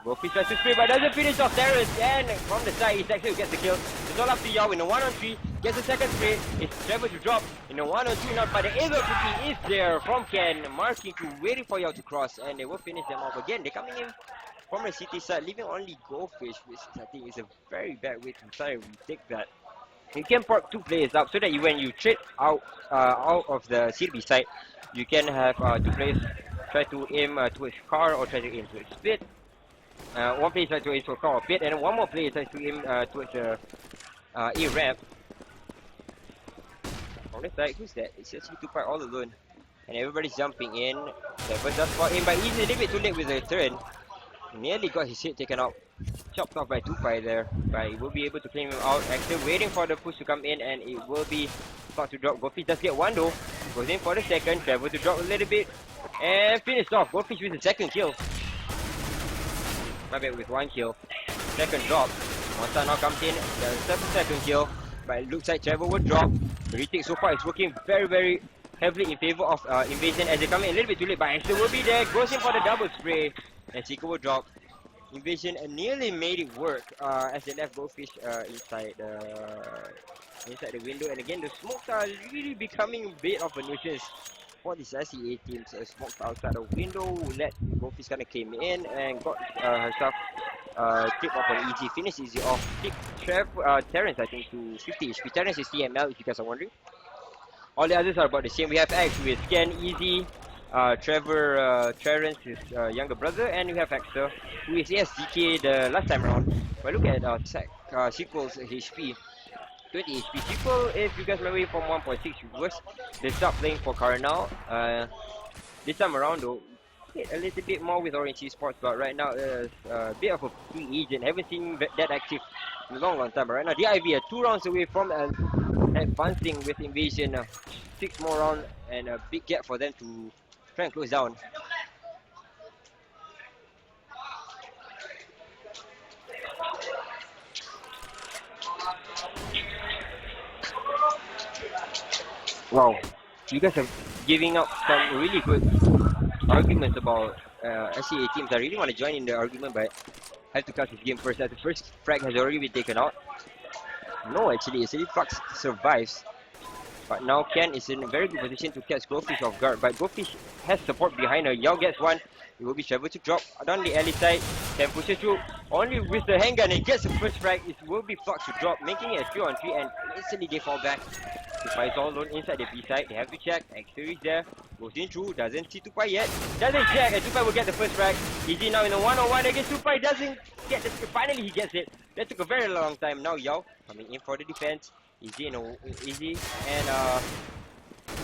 Wolfish tries to spray, but doesn't finish off Terrence. And from the side, he actually gets the kill. It's all up to Yao in a 1-on-3. Gets a second spray. It's Trevor to drop in a 1-on-2 now, but the eagle cookie is there from Ken, marking to waiting for Yao to cross, and they will finish them off again. They're coming in from the city side, leaving only Goldfish, which I think is a very bad way to try and retake that. You can park 2 players up so that when you trade out of the CB side, you can have 2 players try to aim towards car or try to aim towards pit. One player tries to aim towards car or pit, and one more player tries to aim towards the A ramp. On the side, who's that? It's actually 2-5 all alone, and everybody's jumping in. Trevor just got in, but he's a little bit too late with the turn. Nearly got his head taken out. Chopped off by 2-5 there, but he will be able to claim him out. Axel waiting for the push to come in, and it will be about to drop. Goldfish does get one though. Goes in for the second. Trevor to drop a little bit, and finished off. Goldfish with the second kill. My bad, with 1 kill. Second drop. Monster now comes in. There's a second kill, but it looks like Trevor will drop. The retake so far is working very heavily in favor of Invasion, as they come in a little bit too late, but Axel will be there. Goes in for the double spray, and Chico will drop. Invasion nearly made it work as they left Goldfish inside the window, and again the smokes are really becoming a bit of a nuisance for these SEA teams. Smokes outside the window, let Goldfish kind of came in and got herself tripped off an easy finish, easy off. Pick Terrence I think to 50 HP. Terrence is TML if you guys are wondering. All the others are about the same. We have X with Ken, Easy, Trevor, Terrence, his younger brother, and we have Axel, who is DK the last time around. But look at Sequel's HP, 20 HP. Sequel, if you guys remember from 1.6 reverse, they start playing for Cardinal. This time around though, a little bit more with Orange Esports, but right now is a bit of a free agent. Haven't seen that active in a long time. But right now, DIV are 2 rounds away from advancing with Invasion. 6 more rounds and a big gap for them to try and close down. Wow, you guys are giving up some really good arguments about SEA teams. I really want to join in the argument, but I have to catch this game first. As the first frag has already been taken out. No, actually, Flux survives. But now Ken is in a very good position to catch Goldfish off guard. But Goldfish has support behind her. Yao gets one. It will be Trevor to drop down the alley side. Ken pushes through. Only with the handgun, he gets the first frag. It will be Flux to drop, making it a 3-on-3, and instantly they fall back. Tupai is all alone inside the B side. They have to check. X3 is there. Goes in through. Doesn't see Tupai yet. Doesn't check, and Tupai will get the first frag. Easy now in a 1-on-1 against Tupai. Doesn't get the. Finally, he gets it. That took a very long time. Now Yao coming in for the defense. Easy and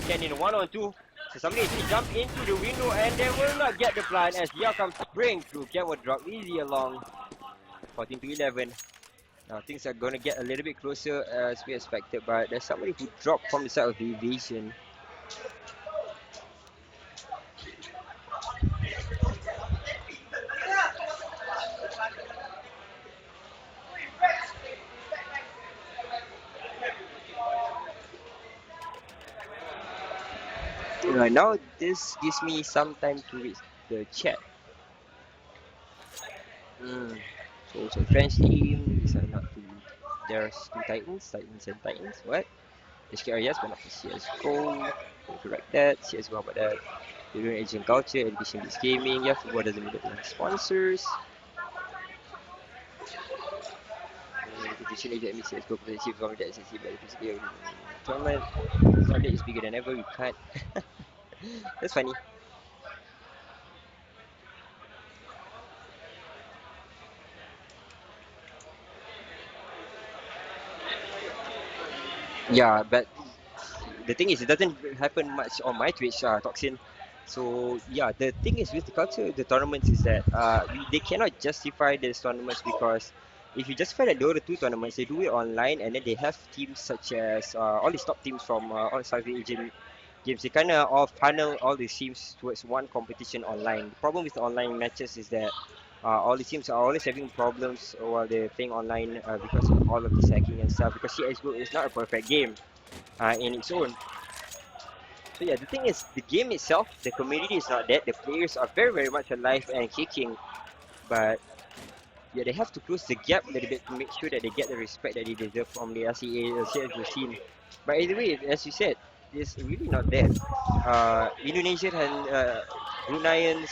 Ken in a 1-on-2. So somebody actually jump into the window, and they will not get the plant as Yao comes spraying through. Ken will drop easy along. 14 to 11. Now things are going to get a little bit closer as we expected, but there's somebody who dropped from the side of the Invasion. Right now, this gives me some time to read the chat. So French team, these are not two. There's 2 Titans and Titans. What? HKR yes, but not for CSGO. Correct that. CSGO about that. They're doing agent culture, education based gaming. Yeah, football doesn't mean that they have sponsors. Competition agent CSGO competition from the SSC by the PCB tournament. Sunday is bigger than ever. You can't. That's funny. Yeah, but the thing is, it doesn't happen much on my Twitch, Toxin. So yeah, the thing is with the culture of the tournaments is that they cannot justify these tournaments because if you justify that Dota 2 tournaments, they do it online and then they have teams such as all these top teams from all the Southeast Asian games. They kind of all funnel all these teams towards one competition online. The problem with online matches is that all the teams are always having problems while they're playing online because of all of this hacking and stuff. Because CSGO is not a perfect game in its own. So yeah, the thing is, the game itself, the community is not dead. The players are very, very much alive and kicking, but yeah, they have to close the gap a little bit to make sure that they get the respect that they deserve from the RCA CSGO scene. But either way, as you said, it's really not dead. Indonesian and Bruneians,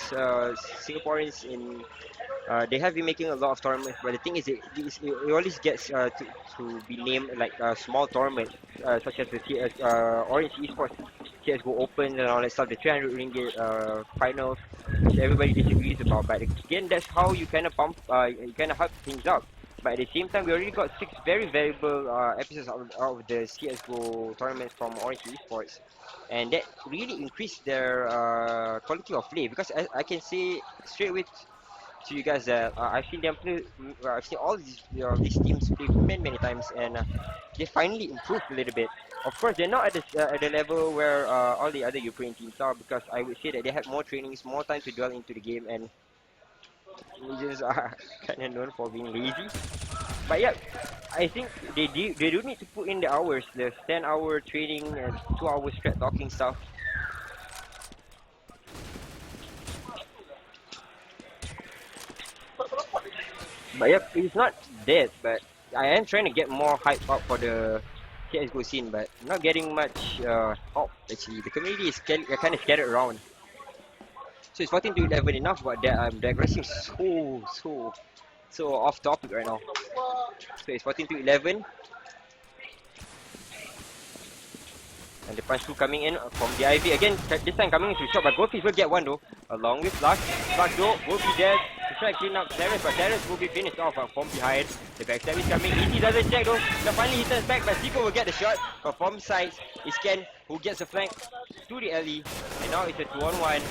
Singaporeans in they have been making a lot of tournaments, but the thing is, it always gets to be named like small tournaments, such as the Orange Esports CSGO Open and all that stuff, the 300 ringgit finals, which everybody disagrees about. But again, that's how you kind of pump, you kind of hype things up. But at the same time, we already got 6 very valuable episodes out of the CSGO tournaments from Orange Esports. And that really increased their quality of play because I can say straight away to you guys that I've seen them play. I've seen all these teams play many times, and they finally improved a little bit. Of course, they're not at the level where all the other Ukrainian teams are because I would say that they had more trainings, more time to dwell into the game, and they just are kind of known for being lazy. But yeah, I think they do need to put in the hours, the 10-hour training and 2 hours straight talking stuff. But yep, it's not dead, but I am trying to get more hype up for the CSGO scene, but not getting much help actually. The community is kind of scattered around. So it's 14 to 11 enough, but I'm digressing so off topic right now. So it's 14 to 11, and the punch two coming in from the IV again. This time coming into shot, but Goldfish will get one though, along with Luck. Luck though will be there to try to clean up Terrace, but Terrace will be finished off from behind. The backstab is coming. Easy doesn't check though. Now finally he turns back, but Zico will get the shot. But from sides is Ken who gets a flank to the alley, and now it's a 2-on-1.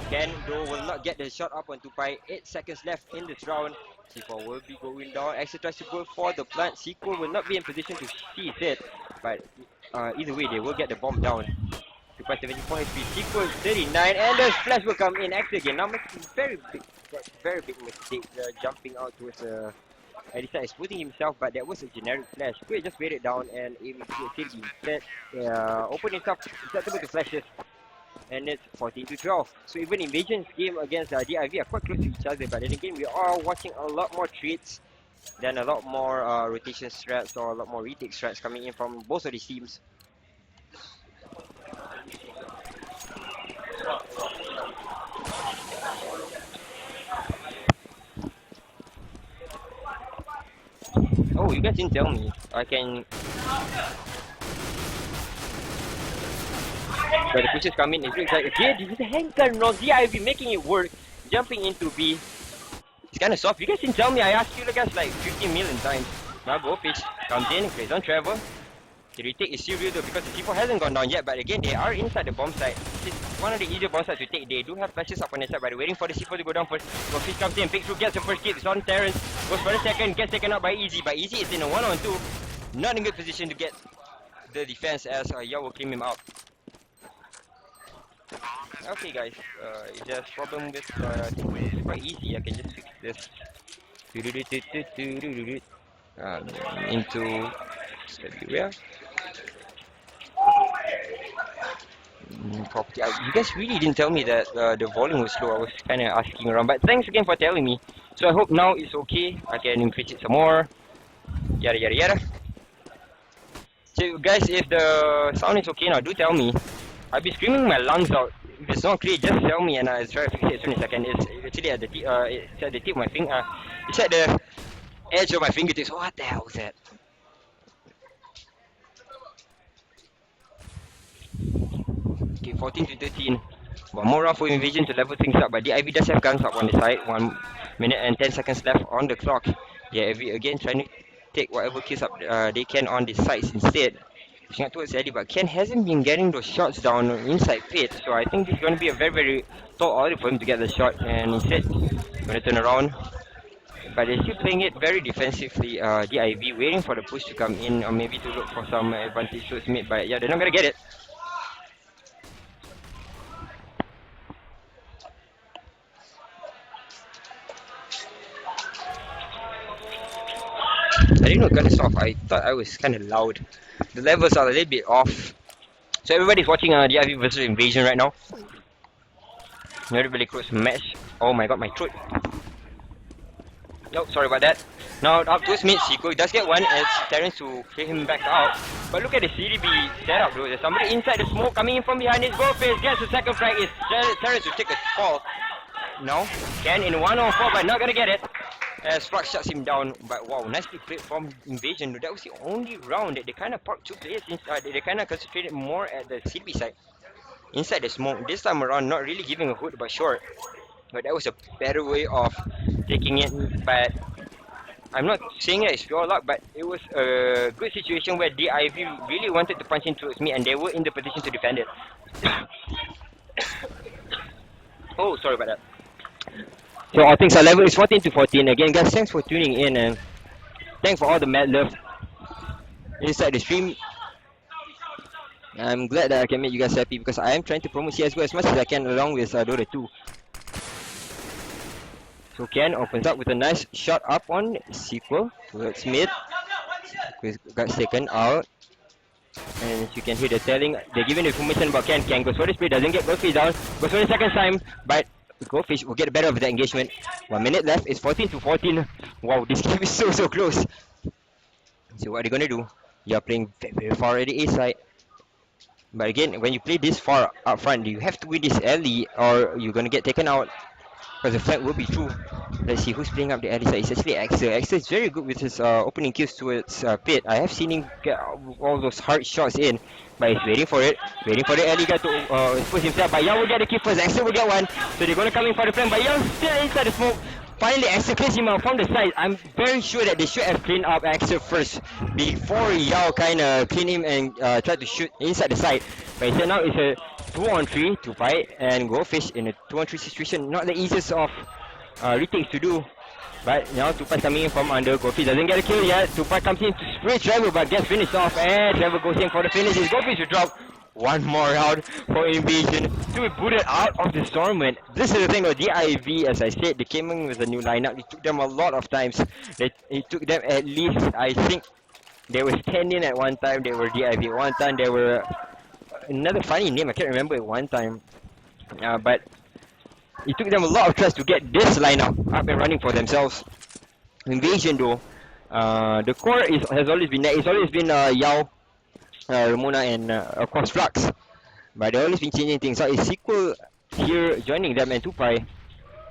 Ken though will not get the shot up on Tupai. 8 seconds left in this round. C4 will be going down. Actually tries to go for the plant. Sequel will not be in position to see it, but either way they will get the bomb down. 2.70.3 Sequel 39, and the flash will come in actually again. Now making very big mistake jumping out towards Elisa is putting himself, but that was a generic flash. Could just wait it down and aim into a instead. Open himself susceptible to flashes, and it's 14 to 12. So even Invasion's game against DIV are quite close to each other, but then again we are watching a lot more trades than a lot more rotation strats or a lot more retake strats coming in from both of these teams. Oh, you guys didn't tell me. I can. But the pushes come in. It looks like okay, this is a handgun on DIV making it work. Jumping into B. It's kind of soft. You guys didn't tell me. I asked you guys like 50 million times. Now Goldfish comes in, plays on Trevor. The retake is still real though because the C4 hasn't gone down yet, but again they are inside the bomb site. It's one of the easier bomb sites to take. They do have flashes up on the side, but they're waiting for the C4 to go down first. Goldfish comes in, picks through, gets the first kill. It's on Terrence. Goes for the second, gets taken out by Easy, but Easy is in a 1-on-2. Not in good position to get the defense as Yao will claim him out. Okay guys, if there's problem with I think it's quite easy. I can just fix this. Into where? Property. You guys really didn't tell me that the volume was low. I was kind of asking around, but thanks again for telling me. So I hope now it's okay. I can increase it some more. Yada yada yada. So guys, if the sound is okay now, do tell me. I'll be screaming my lungs out. If it's not clear, just tell me and I'll try to fix it as soon as I can. It's actually at it's at the tip of my finger. It's at the edge of my fingertips. What the hell was that? Okay, 14 to 13. One more round for Invasion to level things up, but the IV does have guns up on the side. 1 minute and 10 seconds left on the clock. Yeah, IV again trying to take whatever kills up they can on the sides instead. Pushing out towards Eddie, but Ken hasn't been getting those shots down inside pit, so I think this is going to be a very, very tall order for him to get the shot, and instead, going to turn around. But they're still playing it very defensively, DIV, waiting for the push to come in, or maybe to look for some advantage towards mid, but yeah, they're not going to get it. I didn't know gun is off. I thought I was kind of loud. The levels are a little bit off. So everybody's watching DIV versus Invasion right now. Very, really close match. Oh my god, my throat. No, sorry about that. Now up to his mid, Seiko does get one as Terrence to clear him back out. But look at the CDB setup, bro. There's somebody inside the smoke coming in from behind his goal face. Gets the second frag. Is Terrence to take a fall. No, Ken in 1-on-4, but not gonna get it. As Flux shuts him down, but wow, nicely played from Invasion. That was the only round that they kind of parked two players inside. They kind of concentrated more at the CDB side, inside the smoke. This time around, not really giving a hoot but short. But that was a better way of taking it. But I'm not saying that it's pure luck, but it was a good situation where DIV really wanted to punch in towards me, and they were in the position to defend it. Oh, sorry about that. So all things are level is 14 to 14. Again, guys, thanks for tuning in, and thanks for all the mad love inside the stream. I'm glad that I can make you guys happy because I am trying to promote CSGO as much as I can along with Dota 2. So Ken opens up with a nice shot up on sequel towards mid. Got taken out. And as you can hear the telling, they're giving the information about Ken. Ken goes for the split, doesn't get Goldfish down. Goes for the second time, but Goldfish will get the better of the engagement. 1 minute left, it's 14 to 14. Wow, this game is so close. So what are they gonna do? You're playing very far at the A side. But again, when you play this far up front, you have to win this alley or you're gonna get taken out. Because the flag will be true. Let's see who's playing up the alley side. It's actually Axel. Axel is very good with his opening kills towards pit. I have seen him get all those hard shots in, but he's waiting for it. Waiting for the alley guy to expose himself. But Young will get the kill first. Axel will get one. So they're gonna come in for the flank. But Young's still inside the smoke. Finally, Axel cleans him out from the side. I'm very sure that they should have cleaned up Axel first before Yao kind of clean him and try to shoot inside the side. But instead now it's a 2-on-3 to fight and Goldfish in a 2-on-3 situation. Not the easiest of retakes to do. But now Tupai coming in from under. Goldfish doesn't get a kill yet. Tupai comes in to spray Trevor but gets finished off. And Trevor goes in for the finish. Goldfish will drop. One more round for Invasion to be booted out of the tournament. This is the thing with DIV, as I said, they came in with a new lineup. It took them a lot of times. It took them at least, I think, they were 10 in at one time, they were DIV at one time, they were another funny name, I can't remember at one time. But it took them a lot of tries to get this lineup up and running for themselves. Invasion though, the core has always been there. It's always been Yao, Ramona and of course Flux, but they've always been changing things. So is Sequel here joining them and Tupai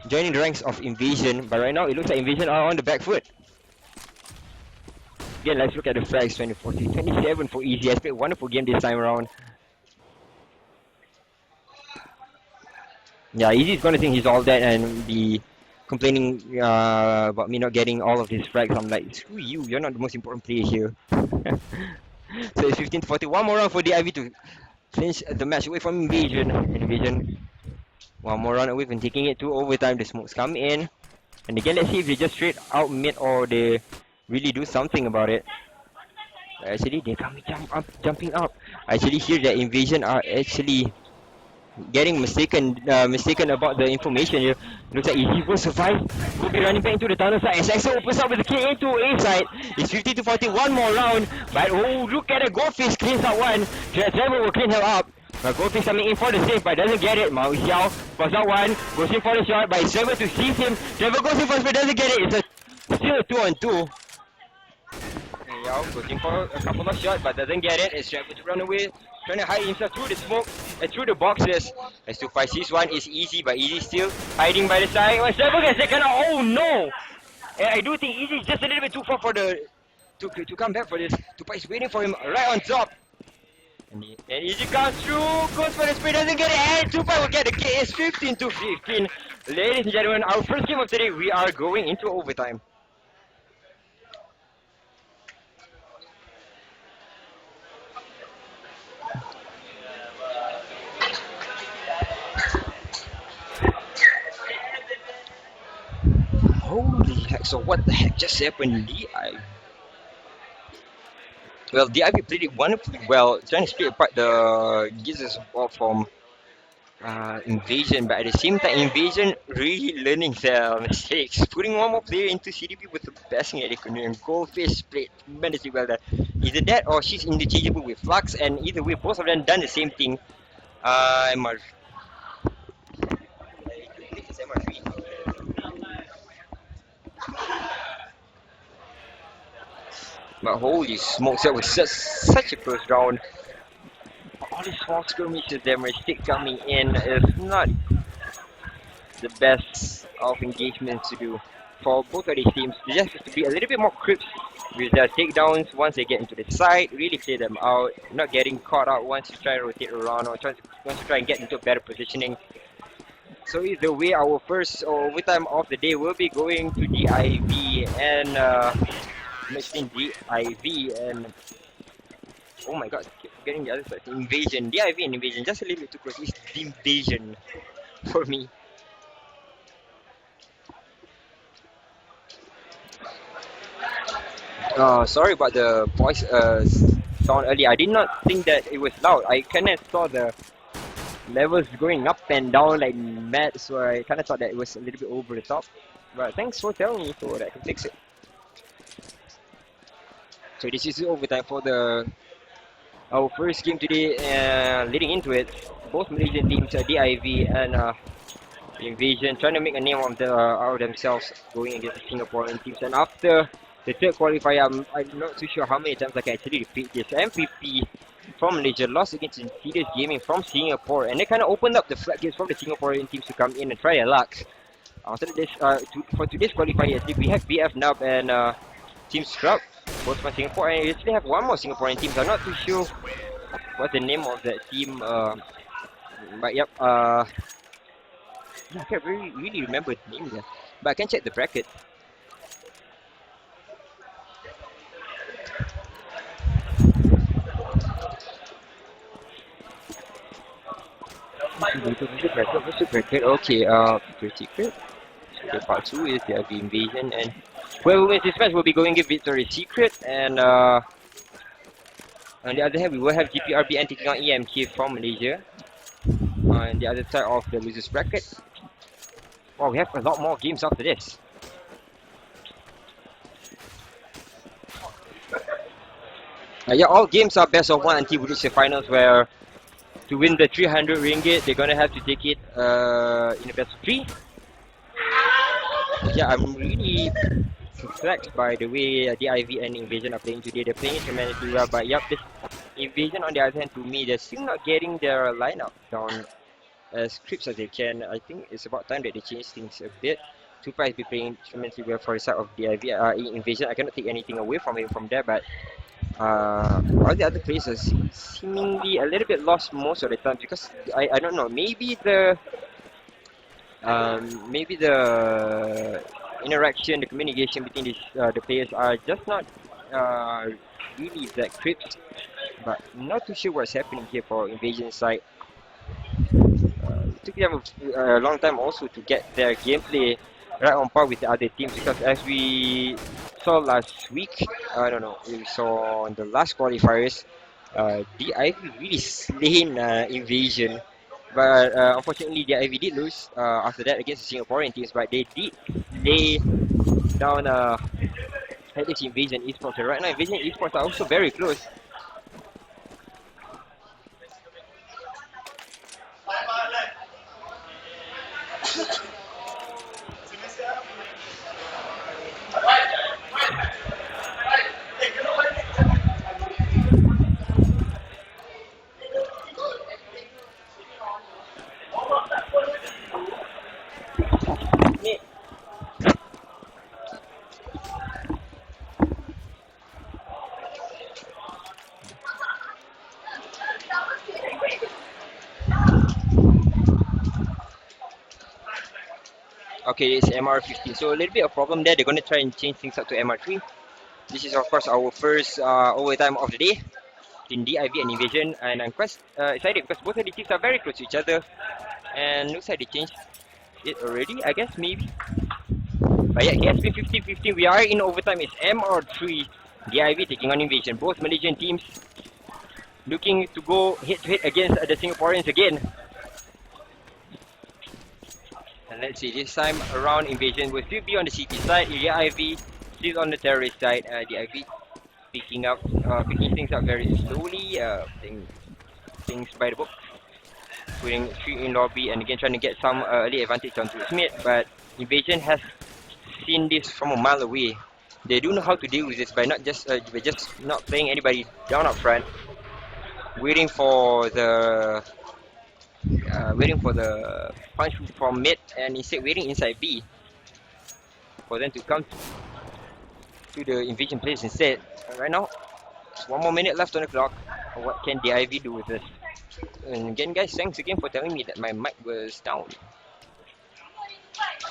joining the ranks of Invasion, but right now it looks like Invasion are on the back foot. Again, let's look at the flags. 24 to 27 for Easy. Has played a wonderful game this time around. Yeah, Easy's gonna think he's all that and be complaining about me not getting all of his frags. I'm like, screw you, you're not the most important player here. So it's 15 to 40. One more round for DIV to finish the match away from Invasion. Invasion, one more round away from taking it to overtime. The smokes come in. And again, let's see if they just straight out mid or they really do something about it. Actually, they're jumping up. I actually hear that Invasion are actually getting mistaken about the information here. Looks like Easy will survive. Will be running back into the tunnel side. As Axel opens up with the kill into A side. It's 50 to 40. One more round. But oh, look at the Goldfish cleans out one. Trevor will clean her up. But Goldfish coming in for the save, but doesn't get it. Mao Xiao puts out one. Goes in for the shot, but it's Trevor to seize him. Trevor goes in first, but doesn't get it. It's still a 2-on-2. Yao goes in for a couple of shots, but doesn't get it. It's Trevor to run away. Trying to hide himself through the smoke and through the boxes. As Tupai sees one is Easy, but Easy still hiding by the side. When Trevor gets taken out, oh no! And I do think Easy is just a little bit too far for the to come back for this. Tupai is waiting for him right on top. And easy comes through, goes for the spray, doesn't get it, and 2-5 will get the KS 15-15. Ladies and gentlemen, our first game of the day, we are going into overtime. Holy heck, so what the heck just happened? Well, DIV played it wonderfully well, trying to split apart the Genysis from Invasion, but at the same time, Invasion really learning their mistakes. Putting one more player into CDP was the best thing that they could do, and Goldfish played tremendously well there. Either that or she's interchangeable with Flux, and either way, both of them done the same thing. MR. But holy smokes, that was such a close round. All these small skirmishes, their mistake coming in is not the best of engagements to do for both of these teams. They just have to be a little bit more crisp with their takedowns once they get into the side, really clear them out, not getting caught out once you try to rotate around or once you try and get into better positioning. So either way, our first overtime of the day will be going to DIV and mixing DIV and oh my god, keep getting the other side. Invasion, DIV and Invasion, just a little bit too close. It's Invasion for me. Sorry about the voice sound earlier. I did not think that it was loud. I kind of saw the levels going up and down like mad, so I kind of thought that it was a little bit over the top. But thanks for telling me so that I can fix it. So this is overtime for our first game today. Leading into it, both Malaysian teams, DIV and Invasion, trying to make a name of out of themselves going against the Singaporean teams. And after the third qualifier, I'm not too sure how many times I can actually repeat this. MVP from Malaysia lost against Insidious Gaming from Singapore, and they kind of opened up the floodgates for the Singaporean teams to come in and try their luck. After this, for today's qualifier, we have BF Nub and Team Scrub, both from Singapore, and we actually have one more Singaporean team. So I'm not too sure what's the name of that team, but yep. I can't really remember the name there, but I can check the bracket. Okay, Secret Secret. Okay, part 2 is the Invasion, and whoever wins this match will be going to Victory Secret, and on the other hand, we will have GPRBN taking on EMK from Malaysia on the other side of the losers bracket. Wow, we have a lot more games after this. Yeah, all games are best of 1 until we reach the finals, where to win the 300 ringgit, they're gonna have to take it in a best of 3. Yeah, I'm really perplexed by the way DIV and Invasion are playing today. They're playing tremendously well, but yep, this Invasion on the other hand, to me, they're still not getting their lineup down as crisp as they can. I think it's about time that they change things a bit. 2-5 has been playing tremendously well for the side of DIV. Invasion, I cannot take anything away from him from there, but all the other players are seemingly a little bit lost most of the time, because I don't know, maybe the interaction, the communication between the players are just not really that crisp, but not too sure what's happening here for Invasion side. It took them a long time also to get their gameplay right on par with the other teams, because as we saw last week, I don't know, we saw on the last qualifiers, DIV really slain Invasion, but unfortunately DIV did lose after that against the Singaporean teams, but they did lay down at least Invasion esports, and right now Invasion esports are also very close. Okay, it's MR15. So a little bit of problem there. They're gonna try and change things up to MR3. This is of course our first overtime of the day in DIV and Invasion, and I'm quite excited because both of the teams are very close to each other, and looks like they changed it already. I guess maybe. But yeah, it has been 15-15. We are in overtime. It's MR3 DIV taking on Invasion. Both Malaysian teams looking to go head to head against the Singaporeans again. And let's see, this time around Invasion will still be on the CT side. DIV still on the terrorist side. DIV picking things up very slowly. Things by the book. Putting 3 in lobby and again trying to get some early advantage onto Smith. But Invasion has seen this from a mile away. They do know how to deal with this by just not playing anybody down up front, waiting for the punch from mid and instead waiting inside B for them to come to the Invasion players instead. Right now, 1 more minute left on the clock. What can the IV do with this? And again, guys, thanks again for telling me that my mic was down.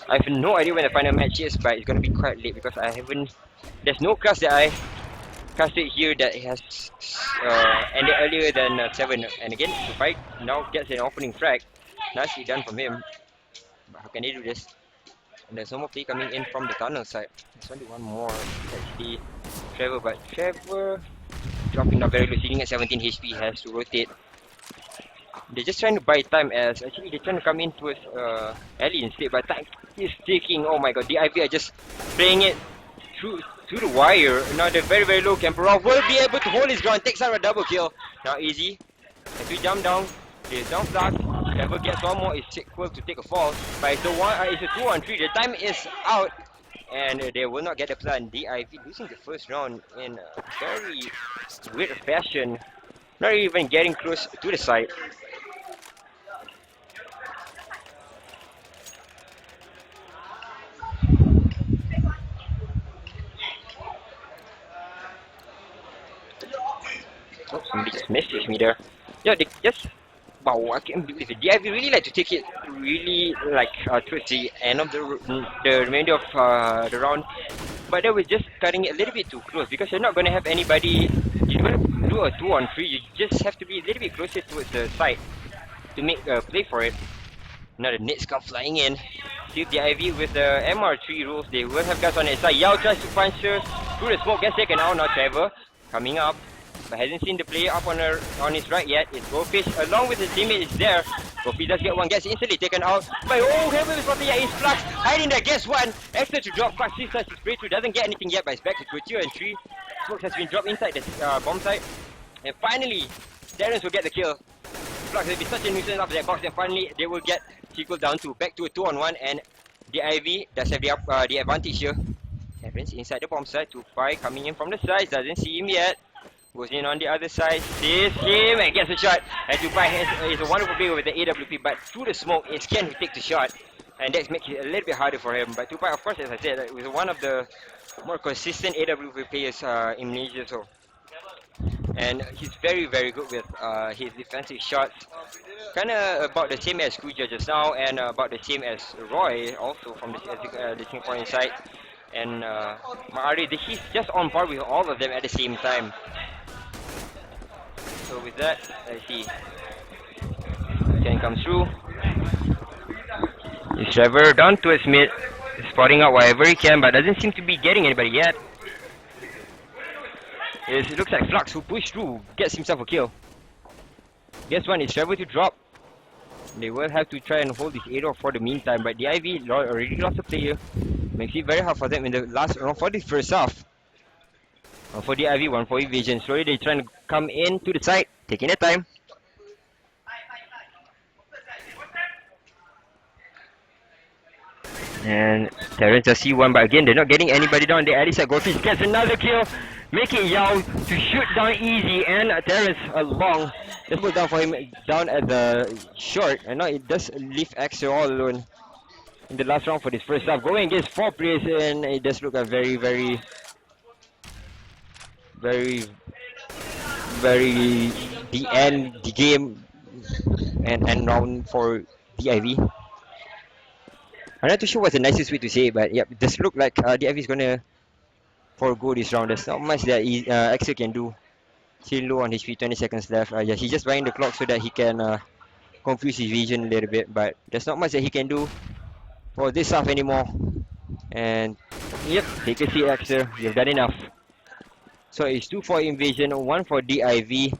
I have no idea when the final match is, but it's gonna be quite late because I haven't. There's no class that I casted here that has ended earlier than 7. And again, Tupai now gets an opening frag. Nicely done from him. But how can they do this? And there's no more play coming in from the tunnel side. There's only one more. Actually, Trevor, but Trevor dropping down very low, sitting at 17 HP, has to rotate. They're just trying to buy time as actually they're trying to come in towards Ellie instead, but time is ticking. Oh my god, the IV are just playing it through the wire. Now the very very low Camperov will be able to hold his ground, takes out a double kill. Now easy. As we jump down, there's down flash. Never gets one more, it's equal to take a fall. But it's a 2 on 3. The time is out and they will not get the plan. DIV losing the first round in a very weird fashion. Not even getting close to the side. Oh, somebody just messaged me there. Yeah, they just... Wow, I can't believe it. DIV really like to take it really like towards the end of the remainder of the round. But they were just cutting it a little bit too close because you're not going to have anybody... You don't do a 2 on 3, you just have to be a little bit closer towards the side to make a play for it. Now the nets come flying in. Still DIV with the MR3 rules, they will have guys on the side. Yao tries to punch her through the smoke, gets taken out. Now Trevor coming up, but hasn't seen the player up on his right yet. It's Goldfish along with his teammate is there. Goldfish does get one, gets instantly taken out by Heaven is spotted. Yeah, he's Flux hiding there, gets one. Extra to drop, Flux sees to spray through, doesn't get anything yet, but it's back to 2 and 3. Smoke has been dropped inside the bomb site. And finally, Terrence will get the kill. Flux will be such a nuisance after that box, and finally they will get Chico down to back to a 2 on 1, and the IV does have the advantage here. Terrence inside the bomb site, 2-5 coming in from the side, doesn't see him yet. Goes in on the other side, sees him and gets a shot. And 2-5 is a wonderful play with the AWP, but through the smoke, it's Ken who takes the shot. And that makes it a little bit harder for him. But 2-5, of course, as I said, was one of the more consistent AWP players in Malaysia. So. And he's very very good with his defensive shots. Kinda about the same as Kuja just now, and about the same as Roy also from the Singaporean side. And Ma'ari, he's just on par with all of them at the same time. So with that, let's see. Ken comes through. Is Trevor down to his mid, spotting out wherever he can, but doesn't seem to be getting anybody yet. It looks like Flux who pushed through, gets himself a kill. Guess one, it's Trevor to drop. They will have to try and hold this 8-off for the meantime, but the IV already lost a player. Makes it very hard for them in the last round for the first half. For the IV, one for Evasion. Slowly they're trying to come in to the side, taking their time. And Terrence does see one, but again they're not getting anybody down. The Alice Goldfish gets another kill, making Yao to shoot down easy, and Terrence along. Just put down for him down at the short, and now it does leave Axel all alone in the last round for this first half. Going against 4 players, and it does look a very the end the game and round for DIV. I'm not too sure what's the nicest way to say it, but yep, it does look like DIV is gonna forgo this round. There's not much that Axel can do. Still low on HP, 20 seconds left. Yeah, he's just buying the clock so that he can confuse his vision a little bit, but there's not much that he can do for this half anymore. And yep, take a seat, Axel. You've done enough. So it's 2 for Invasion, 1 for DIV.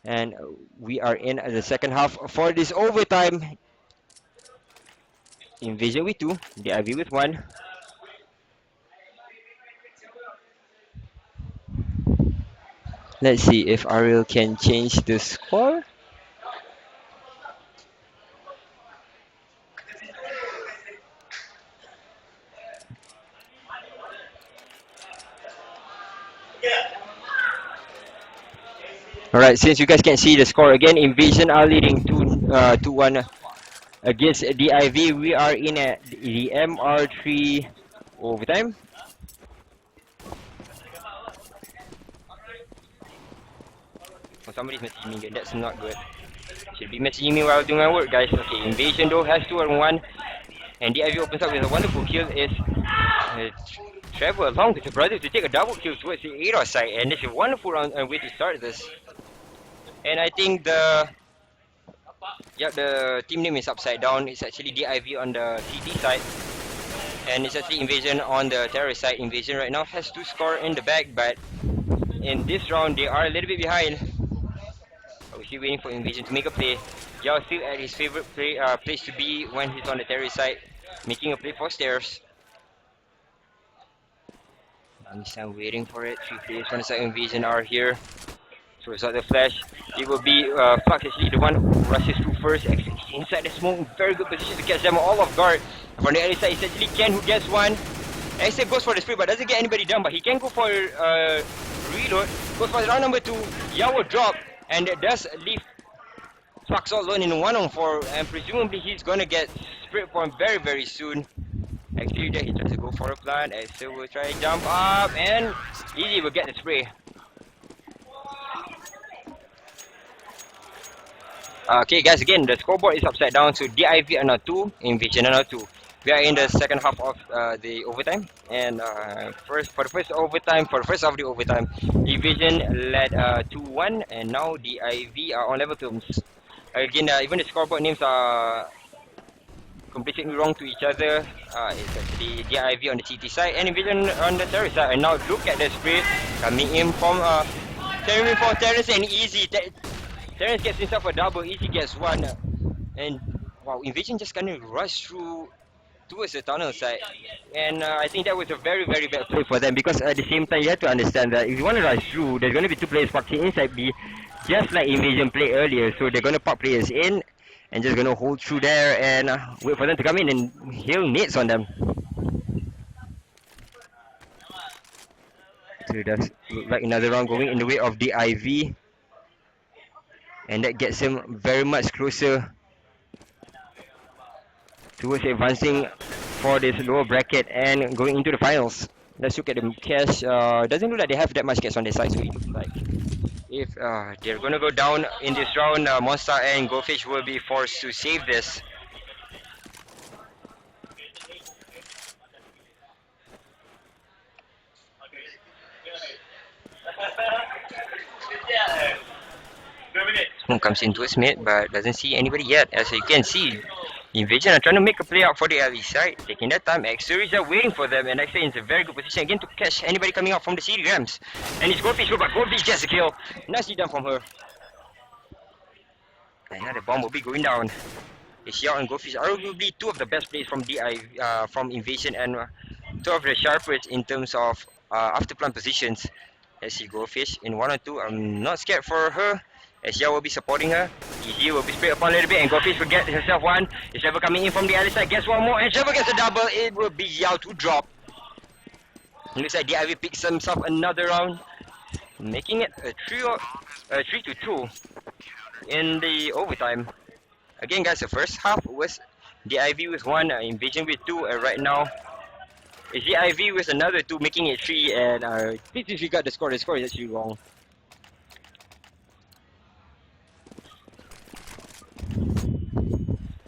And we are in the second half for this overtime. Invasion with 2, DIV with 1. Let's see if Ariel can change the score. Alright, since you guys can see the score again, Invasion are leading 2-1 against DIV. We are in the MR3 overtime. Oh, somebody's messaging me again. That's not good. Should be messaging me while doing my work, guys. Okay, Invasion though has 2-1. And DIV opens up with a wonderful kill. Is travel along with the brothers to take a double kill towards the ADOS side. And it's a wonderful round way to start this. And I think the team name is upside down. It's actually DIV on the CT side. And it's actually Invasion on the terrorist side. Invasion right now has 2 score in the bag, but in this round they are a little bit behind. We're still waiting for Invasion to make a play. Yao still at his favorite place to be when he's on the terrorist side, making a play for stairs. I'm still waiting for it. 3 players from the side Invasion are here. So it's not the flash. It will be Flux actually the one who rushes through first. Inside the smoke, very good position to catch them all off guard. From the other side, it's actually Ken who gets one. Axel goes for the spray but doesn't get anybody down. But he can go for reload. Goes for round number 2. Yao will drop. And it does leave Flux all alone in 1-on-4. And presumably he's gonna get sprayed upon very, very soon. Actually, there he tries to go for a plant. Axel will try to jump up. And Easy will get the spray. Okay guys, again the scoreboard is upside down, so DIV are now 2, Invasion are now 2. We are in the second half of the overtime, and for the first half of the overtime, Invasion led 2-1, and now DIV are on level terms. Again, even the scoreboard names are completely wrong to each other. It's actually DIV on the CT side and Invasion on the terrorist side. And now look at the spray coming in from Terrence and Easy. Terrence gets himself a double, Easy gets 1. And wow, Invasion just kind of rushed through towards the tunnel side. And I think that was a very, very bad play for them, because at the same time you have to understand that if you want to rush through, there's going to be 2 players boxing inside B, just like Invasion played earlier. So they're going to pop players in and just going to hold through there and wait for them to come in and hail nades on them. So it does look like another round going in the way of the IV. And that gets him very much closer towards advancing for this lower bracket and going into the finals. Let's look at the cash. Doesn't look like they have that much cash on their side, so it looks like if they're gonna go down in this round, Monster and Goldfish will be forced to save this. Smoke comes into his mid, but doesn't see anybody yet. As you can see, Invasion are trying to make a play out for the LE side, taking that time. X-Series are waiting for them, and X-Series is in a very good position again to catch anybody coming out from the CD Rams. And it's Goldfish, but Goldfish gets a kill. Nicely done from her. And now the bomb will be going down. Xiao and Goldfish are arguably 2 of the best players from from Invasion, and 2 of the sharpest in terms of after plant positions. Let's see Goldfish in 1 or 2. I'm not scared for her. Xiao will be supporting her. Easy will be sprayed upon a little bit, and Goldfish will get herself 1. Is ever coming in from the other side, gets 1 more, and Trevor gets a double. It will be Yao to drop. Looks like DIV picks himself another round, making it a 3-2 in the overtime. Again guys, the first half was DIV with 1, Invasion with 2, and right now it's DIV with another 2, making it 3, and please disregard the score is actually wrong.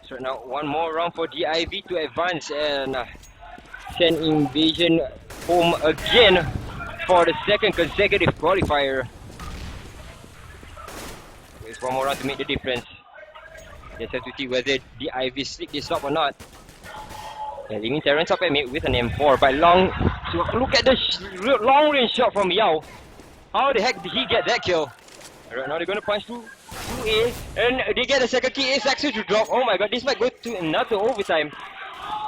So So now one more round for Div to advance and send Invasion home again for the second consecutive qualifier. There's one more round to make the difference. Just have to see whether Div slick this up or not. Yeah, leaving Terrence up at mid with an M4 by Long. So look at the long range shot from Yao. How the heck did he get that kill? Right now they're gonna punch to A and they get a second kill. It's actually to drop. Oh my god, this might go to another overtime.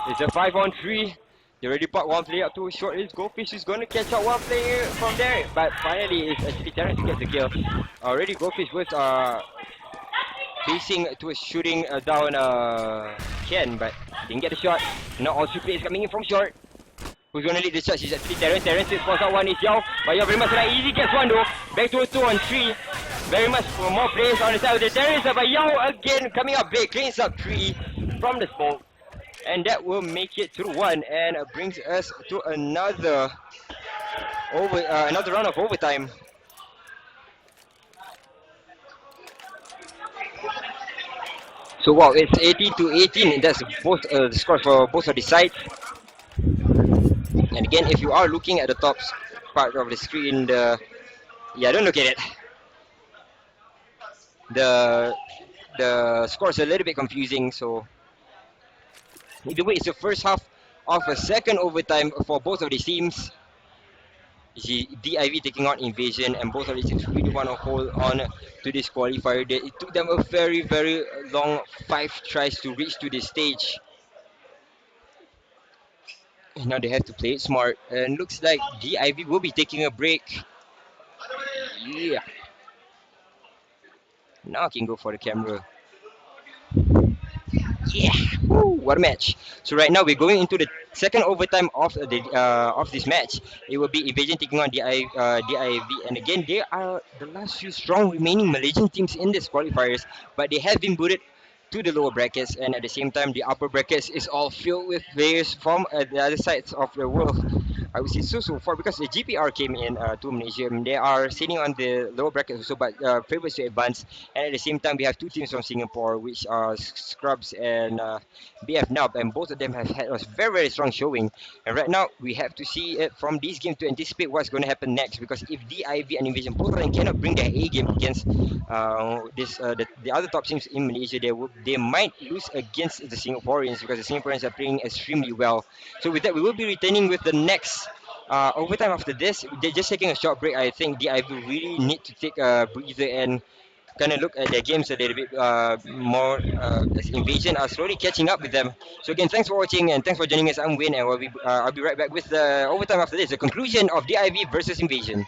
It's a 5-on-3. They already put one player up to a short range. Goldfish is gonna catch out one player from there. But finally it's actually Terrence who gets the kill. Already Goldfish was facing to a shooting down Ken, but didn't get the shot. Now all three players coming in from short. Who's gonna lead the shot? She's actually Terrence. Terrence is spawns out one is Yao. But Yao very much like easy gets one though. Back to a 2-on-3. Very much more players on the side of the Terrence. But Yao again coming up big. Cleans up 3 from the smoke. And that will make it through 1 and brings us to another round of overtime. So wow, it's 18-18. That's both the scores for both of the sides. And again, if you are looking at the top part of the screen, yeah, don't look at it. The scores are a little bit confusing. So either way, it's the first half of a second overtime for both of these teams. Div taking on Invasion, and both of these teams really want to hold on to this qualifier. It took them a very, very long 5 tries to reach to this stage. And now they have to play it smart. And looks like Div will be taking a break. Yeah. Now I can go for the camera. Yeah, woo, what a match! So right now we're going into the second overtime of this match. It will be Invasion taking on Div, and again they are the last few strong remaining Malaysian teams in this qualifiers, but they have been booted to the lower brackets, and at the same time the upper brackets is all filled with players from the other sides of the world. I would say so far because the GPR came in to Malaysia. They are sitting on the lower bracket also, but favorites to advance. And at the same time, we have 2 teams from Singapore, which are Scrubs and BF Nub, and both of them have had a very, very strong showing. And right now, we have to see it from this game to anticipate what's going to happen next. Because if Div and Invasion both of them cannot bring their A game against the other top teams in Malaysia, they might lose against the Singaporeans because the Singaporeans are playing extremely well. So with that, we will be returning with the next overtime after this. They're just taking a short break. I think Div really need to take a breather and kind of look at their games a little bit more as Invasion are slowly catching up with them. So again, thanks for watching and thanks for joining us. I'm Win, and I'll be right back with the overtime after this, the conclusion of Div versus Invasion.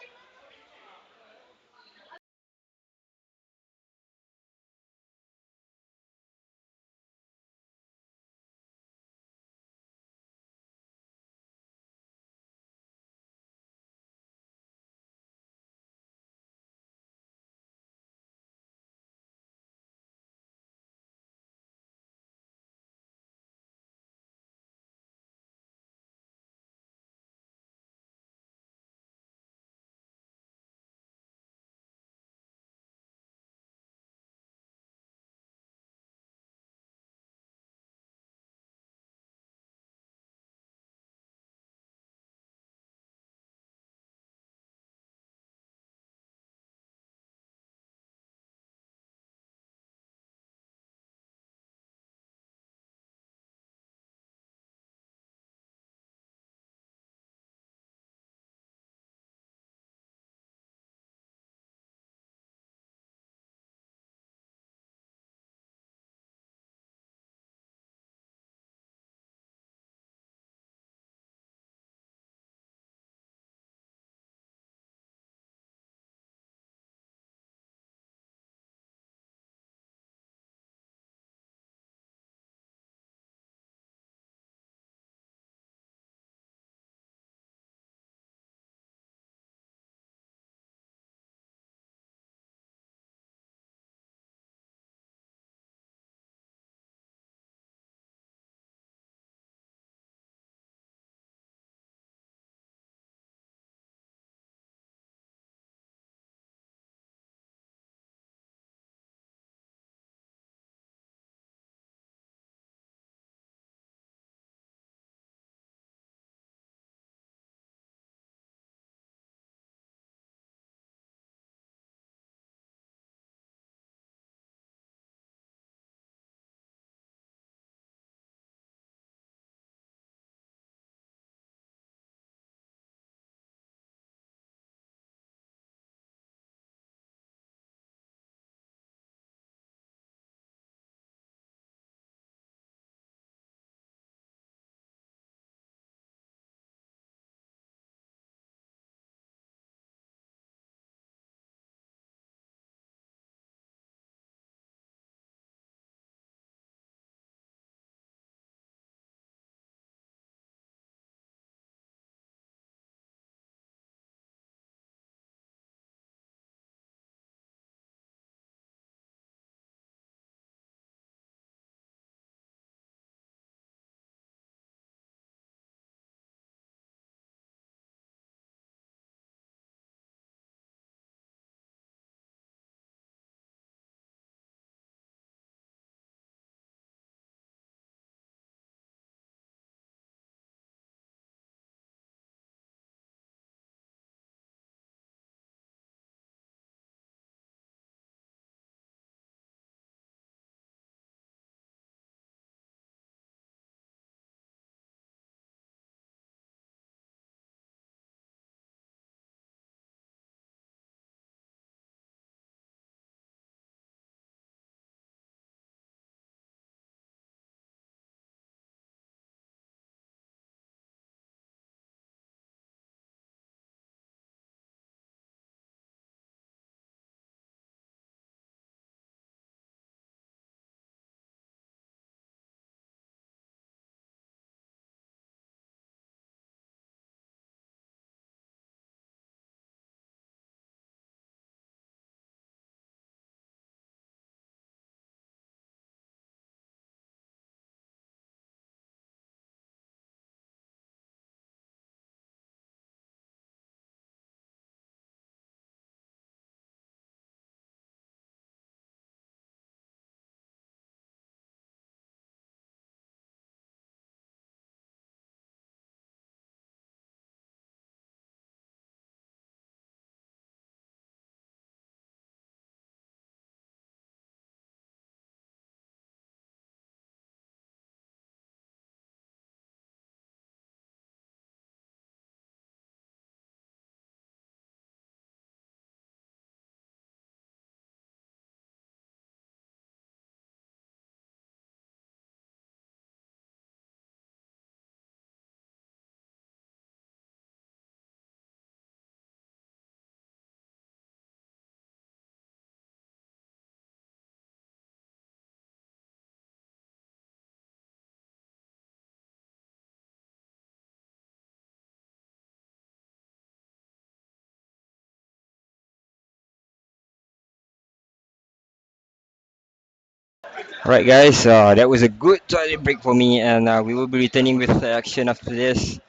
Alright guys, that was a good toilet break for me, and we will be returning with the action after this.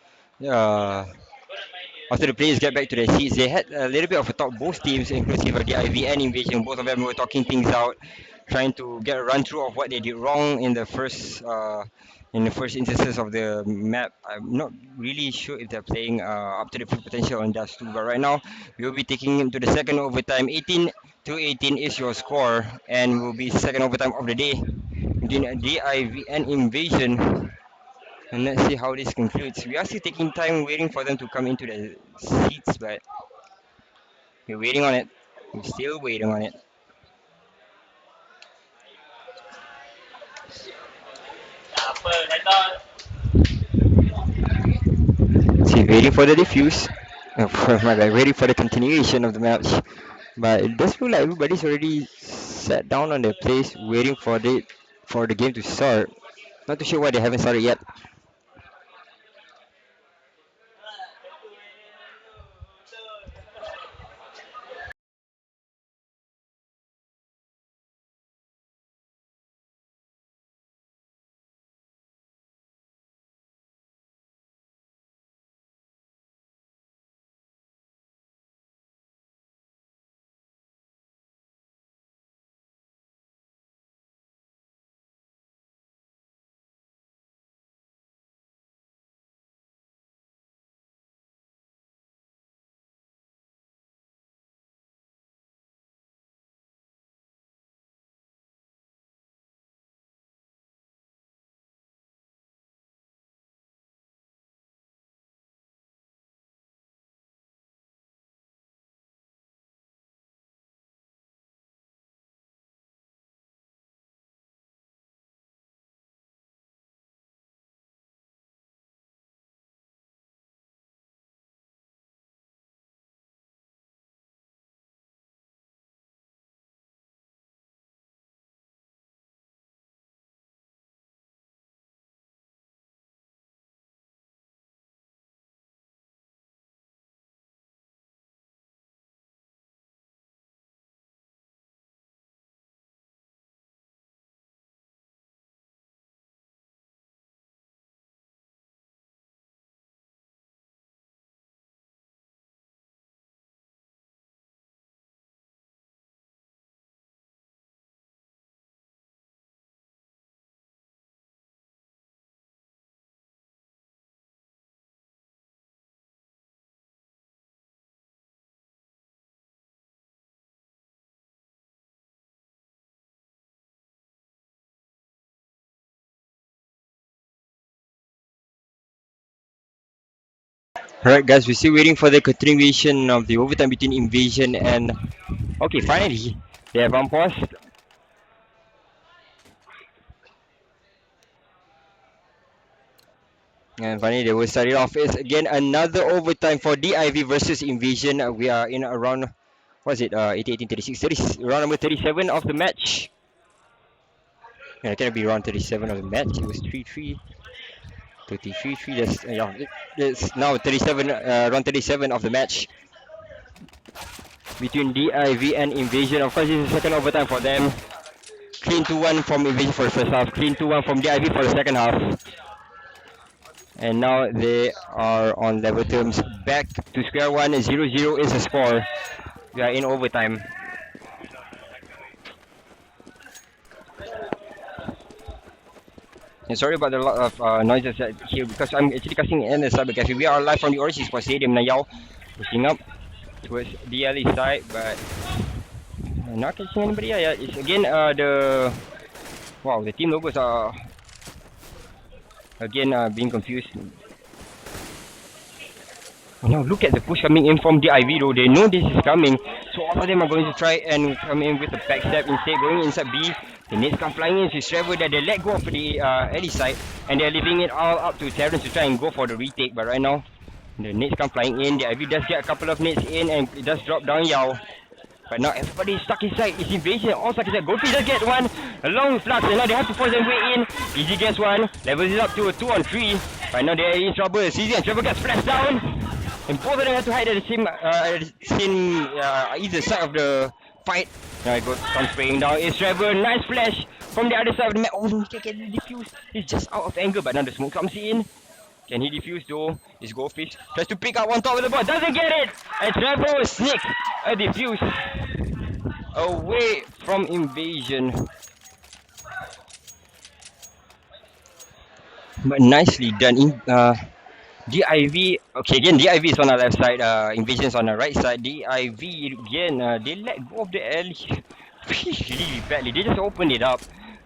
Uh, After the players get back to their seats, they had a little bit of a talk, both teams, inclusive of the IV and Invasion. Both of them were talking things out, trying to get a run through of what they did wrong in the first instances of the map. I'm not really sure if they're playing up to the full potential on Dust 2, but right now we will be taking him to the second overtime. 18 to 18 is your score, and will be second overtime of the day between DIV and Invasion. And let's see how this concludes. We are still taking time waiting for them to come into the seats, but we're waiting on it. We're still waiting on it. See, waiting for the defuse. My bad, waiting for the continuation of the match. But it does look like everybody's already sat down on their place, waiting for the game to start. Not too sure why they haven't started yet. Alright, guys, we're still waiting for the continuation of the overtime between Invasion and. Okay, finally, they have unpaused. And finally, they will start it off. It's again another overtime for DIV versus Invasion. We are in around, what is it, 80, 18, 36, 30, round number 37 of the match. Yeah, it cannot be round 37 of the match. It was 3-3, 33-3. That's now 37, round 37 of the match between DIV and Invasion. Of course, this is the second overtime for them. Clean 2-1 from Invasion for the first half. Clean 2-1 from DIV for the second half. And now they are on level terms. Back to square one. 0-0 is the score. We are in overtime. And sorry about the lot of noises here because I'm actually casting in the cyber cafe. We are live from the Orange Sports Stadium now, pushing up towards the alley side, but not catching anybody yet. It's again the team logos are again being confused. Now look at the push coming in from the IV though. They know this is coming, so all of them are going to try and come in with a backstab instead, going inside B. The nades come flying in to Trevor that they let go of the alley side, and they're leaving it all up to Terrence to try and go for the retake. But right now, the nades come flying in. The IV does get a couple of nades in, and it does drop down Yao. But now everybody is stuck inside. It's Invasion, all stuck inside. Goldfish does get one, along with Flux, and now they have to force their way in. Easy gets one, levels it up to a 2-on-3. Right now they're in trouble. CZ and Trevor gets flashed down. And both of them have to hide at the same either side of the fight. Now it comes spraying down. It's Trevor, nice flash from the other side of the map. Oh no, he can get the defuse. He's just out of angle, but now the smoke comes in. Can he defuse though? His goldfish tries to pick up on top of the ball, doesn't get it! And Trevor will sneak a defuse away from invasion. But nicely done. DIV, okay, again, DIV is on our left side, Invasion is on the right side. DIV, again, they let go of the alley really badly. They just opened it up,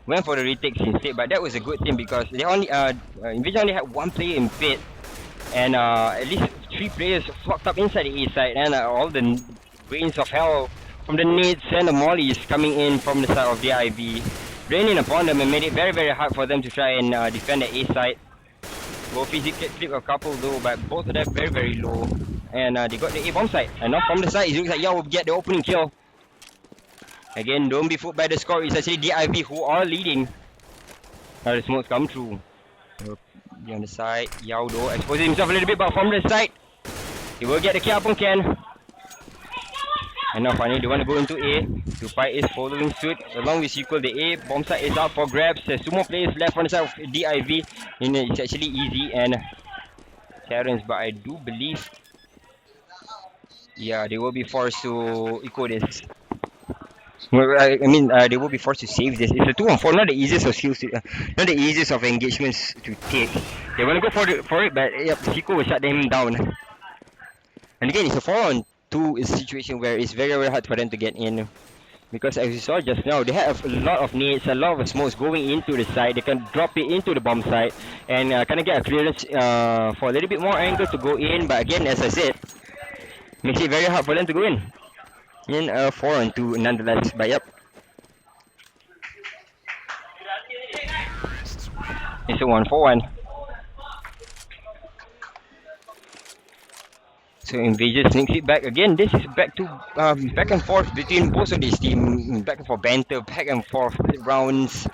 went for the retakes instead, but that was a good thing because they only, Invasion only had one player in pit, and at least 3 players flocked up inside the A side, and all the rains of hell from the nades and the mollies coming in from the side of DIV, raining upon them and made it very, very hard for them to try and defend the A side. Goldfish did clip a couple though, but both of them very, very low. And they got the A bomb side. And now from the side, it looks like Yao will get the opening kill. Again, don't be fooled by the score. It's actually DIV who are leading. Now the smokes come through. Be on the side. Yao though exposing himself a little bit, but from the side, he will get the kill upon Ken. And now finally they want to go into A. Dupai is following suit along with Sequel. The A bomb site is up for grabs. There's 2 more players left on the side of DIV. And it's actually easy and Terrence, but I do believe, yeah, they will be forced to eco this. I mean, they will be forced to save this. It's a 2-on-4, not the easiest of skills, not the easiest of engagements to take. They want to go for it, but yep, Sequel will shut them down. And again, it's a 4-on-2 situation where it's very, very hard for them to get in. Because as you saw just now, they have a lot of nades, a lot of smokes going into the side. They can drop it into the bomb site and kind of get a clearance for a little bit more angle to go in. But again, as I said, makes it very hard for them to go in. In a 4-on-2 nonetheless, but yep. It's a 1-for-1. So Invasion sneaks it back again. This is back to back and forth between both of these teams. Back and forth banter, back and forth rounds.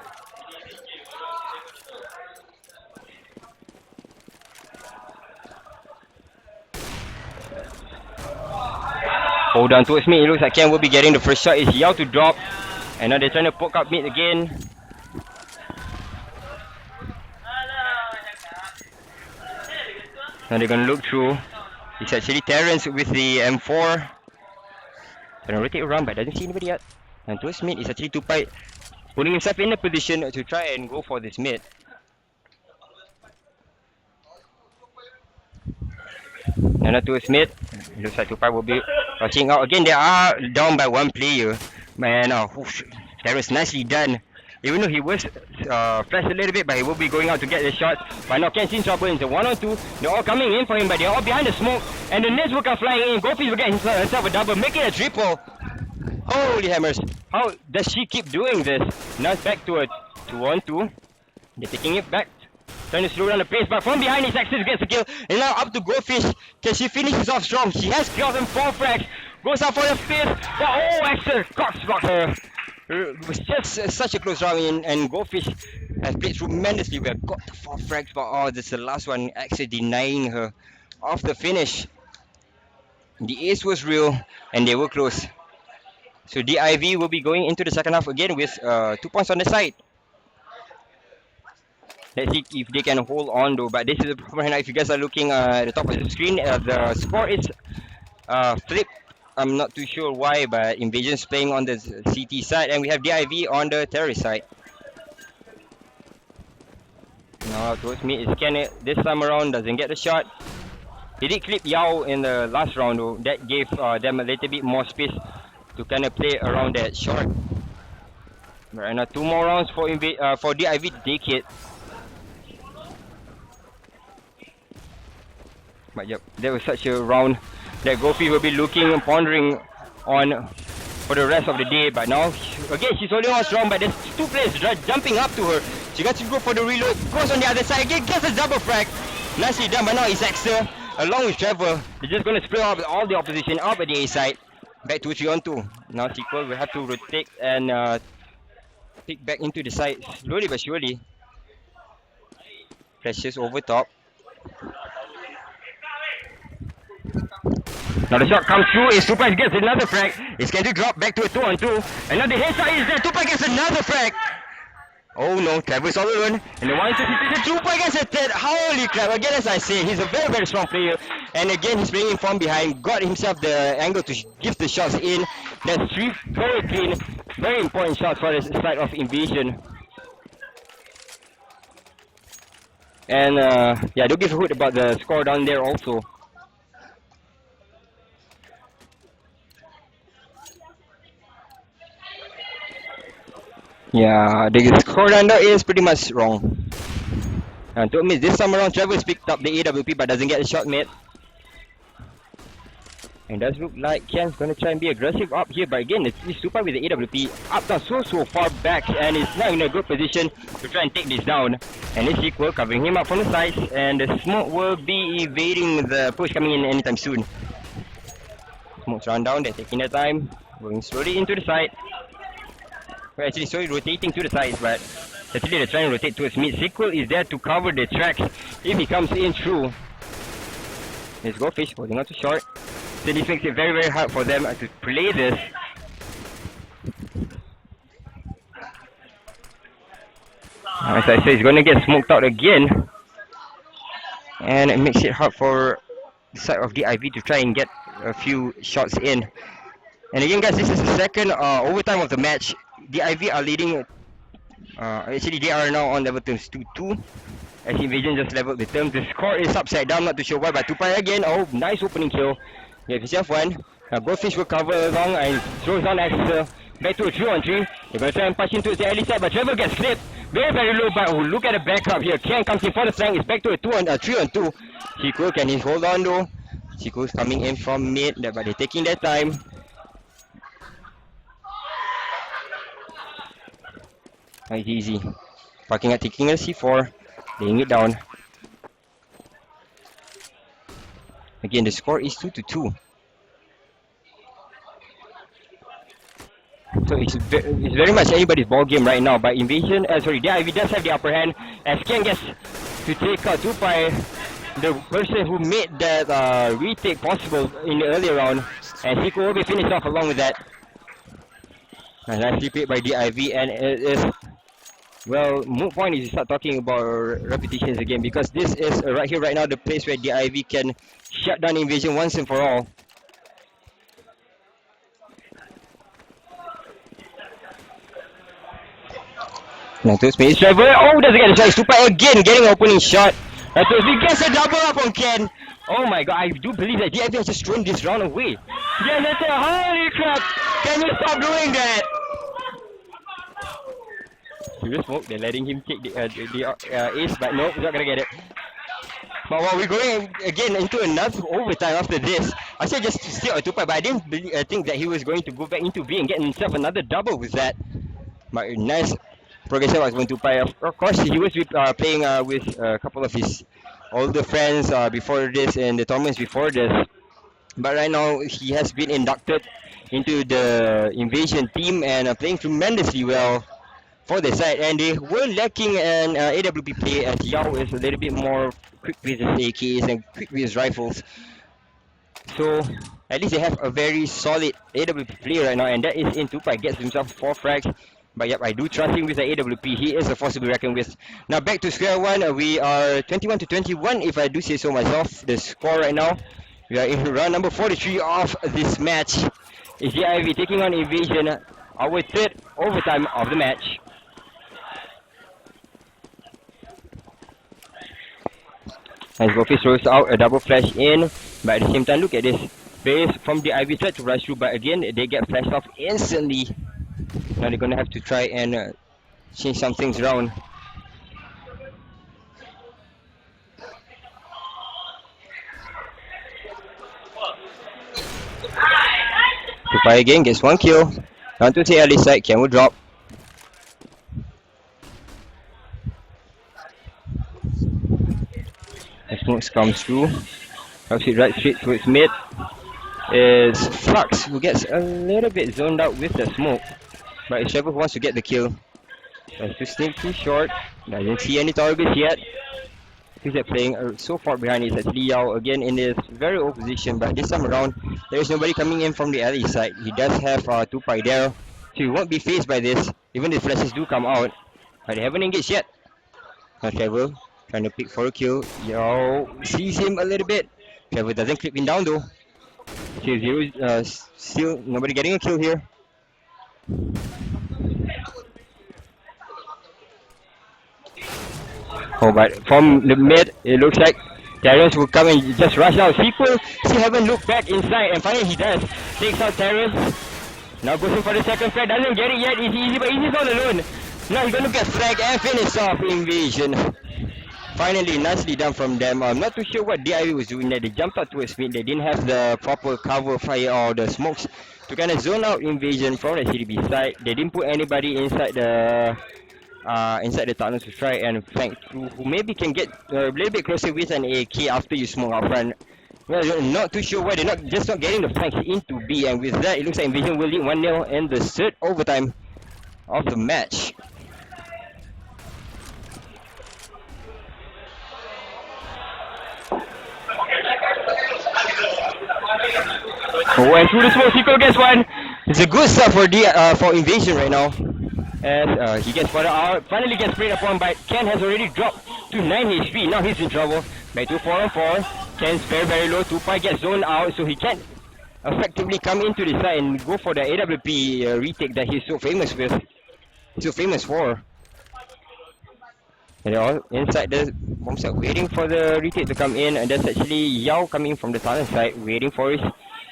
Hold on towards mid. It looks like Ken will be getting the first shot. It's Yao to drop. And now they're trying to poke up mid again. Now they're gonna look through. It's actually Terrence with the M4. Gonna rotate around but doesn't see anybody yet. And towards mid is actually Tupai putting himself in a position to try and go for this mid. And now towards mid, it looks like Tupai will be watching out. Again, they are down by 1 player. Man, Terrence nicely done. Even though he was flashed a little bit, but he will be going out to get the shot. But now Ken's in trouble. It's a 1-on-2. They're all coming in for him, but they're all behind the smoke. And the nades will come flying in. Goldfish will get himself a double, making a triple. Holy hammers. How does she keep doing this? Now it's back to a 2-on-2. They're taking it back. Trying to slow down the pace, but from behind his Axis gets the kill. And now up to Goldfish. Can she finish this off strong? She has killed him 4 frags. Goes out for the 5th. But oh, Axel cocksblocked her. It was just such a close round and Goldfish has played tremendously well. Got the 4 frags, but oh, this is the last one actually denying her of the finish. The ace was real and they were close. So DIV will be going into the second half again with 2 points on the side. Let's see if they can hold on though, but this is the problem right now. If you guys are looking at the top of the screen, the score is flipped. I'm not too sure why, but Invasion's playing on the CT side and we have DIV on the terrorist side. Now towards me is Ken. This time around doesn't get the shot. He did clip Yao in the last round though. That gave them a little bit more space to kind of play around that shot. Right now 2 more rounds for DIV to take it. But yep, that was such a round that Goldfish will be looking and pondering on for the rest of the day. But now, again, she's holding on strong, but there's 2 players jumping up to her. She got to go for the reload, goes on the other side, again gets a double frag. Nicely done, but now it's Axel along with Trevor. They're just going to split up all the opposition up at the A side. Back to 3-on-2. Now Sequel will have to rotate and pick back into the side slowly but surely. Pressures over top. Now the shot comes through, is Tupai gets another frag. It's going to drop back to a 2-on-2. And now the headshot is there, Tupai gets another frag. Oh no, Trevor's all alone. And the one the 2 point gets a third. Holy crap. Again, as I say, he's a very, very strong player. And again, he's playing from behind. Got himself the angle to give the shots in. That's 3 very clean, very important shots for the side of Invasion. And yeah, don't give a hoot about the score down there also. Yeah, the score down there is pretty much wrong. And to admit, this time around, Trevor's picked up the AWP but doesn't get a shot made. And does look like Ken's gonna try and be aggressive up here, but again, it's super with the AWP up down so far back, and it's not in a good position to try and take this down. And it's equal, covering him up from the sides, and the smoke will be evading the push coming in anytime soon. Smoke's run down, they're taking their time, going slowly into the side. Well, actually, slowly rotating to the sides, but actually they're trying to rotate towards mid. Sequel is there to cover the tracks if he comes in through. Let's go, Fish, holding on to short. So this makes it very, very hard for them to play this. As I say, he's going to get smoked out again. And it makes it hard for the side of Div to try and get a few shots in. And again, guys, this is the second overtime of the match. Div are leading. Actually, they are now on level terms 2-2. As Invasion just leveled the terms. The score is upside down, not too sure why, but 2-5 again. Oh, nice opening kill. You have yourself one. Goldfish will cover along and throws down Axel. Back to a 3-on-3. They're going to try and push into the early side, but Trevor gets clipped. Very, very low, but look at the backup here. Ken comes in for the flank. It's back to a 3-on-2. Chico, can he hold on though? Chico's coming in from mid, but they're taking their time. It's easy. Parking at taking a C4. Laying it down. Again, the score is 2-2. So it's very much anybody's ball game right now. But Invasion, Div does have the upper hand. As Ken gets to take out 2-5, the person who made that retake possible in the earlier round. And Chico will be finished off along with that. And nicely played by Div, and it is, well, moot point is to start talking about repetitions again, because this is right here, right now, the place where Div can shut down Invasion once and for all. Now to space driver. Oh, doesn't get a shot. Super again, getting an opening shot. He gets a double up on Ken. Oh my god, I do believe that Div has just thrown this round away. Yeah, that's a holy crap. Can you stop doing that? Serious smoke, they're letting him take the ace, but no, he's not gonna get it. But while we're going again into another overtime after this, I said just to stay on 2-5, but I didn't think that he was going to go back into B and get himself another double with that. But nice progression was going to 2-5. Of course, he was playing with a couple of his older friends before this and the tournaments before this. But right now, he has been inducted into the Invasion team and playing tremendously well for the side, and they were lacking an AWP play, as Yao is a little bit more quick with his AKs and quick with his rifles. So at least they have a very solid AWP player right now, and that is in 2-5, gets himself 4 frags. But yep, I do trust him with the AWP. He is a force to be reckoned with. Now back to square one. We are 21-21, if I do say so myself. The score right now, we are in round number 43 of this match. Is Div taking on Invasion, our third overtime of the match. As Goldfish throws out a double flash in, but at the same time, look at this. Players from the Div tried to rush through, but again, they get flashed off instantly. Now they're gonna have to try and change some things around. To fire again, gets 1 kill. Down to the early side, Ken will drop. The smoke comes through. Drops it right straight towards mid. Is Flux, who gets a little bit zoned out with the smoke. But it's Trevor who wants to get the kill. Tries to sneak too short. Doesn't see any targets yet. He's playing so far behind. It's actually Yao again in this very old position. But this time around, there is nobody coming in from the alley side. He does have 2-5 there. So he won't be faced by this, even if flashes do come out. But they haven't engaged yet. Now Trevor trying to pick for a kill. Yo, sees him a little bit. Trevor doesn't clip him down though. Still zero, still nobody getting a kill here. Oh, but from the mid, it looks like Terrence will come and just rush out. Sequel still haven't looked back inside, and finally he does. Takes out Terrence. Now goes in for the second frag. Doesn't get it yet. It's easy, but Easy's all alone. Now he's gonna get flag and finish off Invasion. Finally, nicely done from them. I'm not too sure what DIV was doing there. They jumped out towards mid. They didn't have the proper cover fire or the smokes to kind of zone out Invasion from the CDB side. They didn't put anybody inside the tunnels to try and flank through, who maybe can get a little bit closer with an AK after you smoke out front. Well, not too sure why they're not getting the flanks into B, and with that, it looks like Invasion will lead 1-0 in the third overtime of the match. Oh, and through the smoke, Sequel gets one. It's a good start for Invasion right now. As he gets further out, finally gets sprayed upon, but Ken has already dropped to 9 HP. Now he's in trouble. Back to 4-on-4. Ken's very low. 2Pi gets zoned out, so he can't effectively come into the side and go for the AWP retake that he's so famous for. And they're all inside the bomb site waiting for the retake to come in, and that's actually Yao coming from the southern side, waiting for his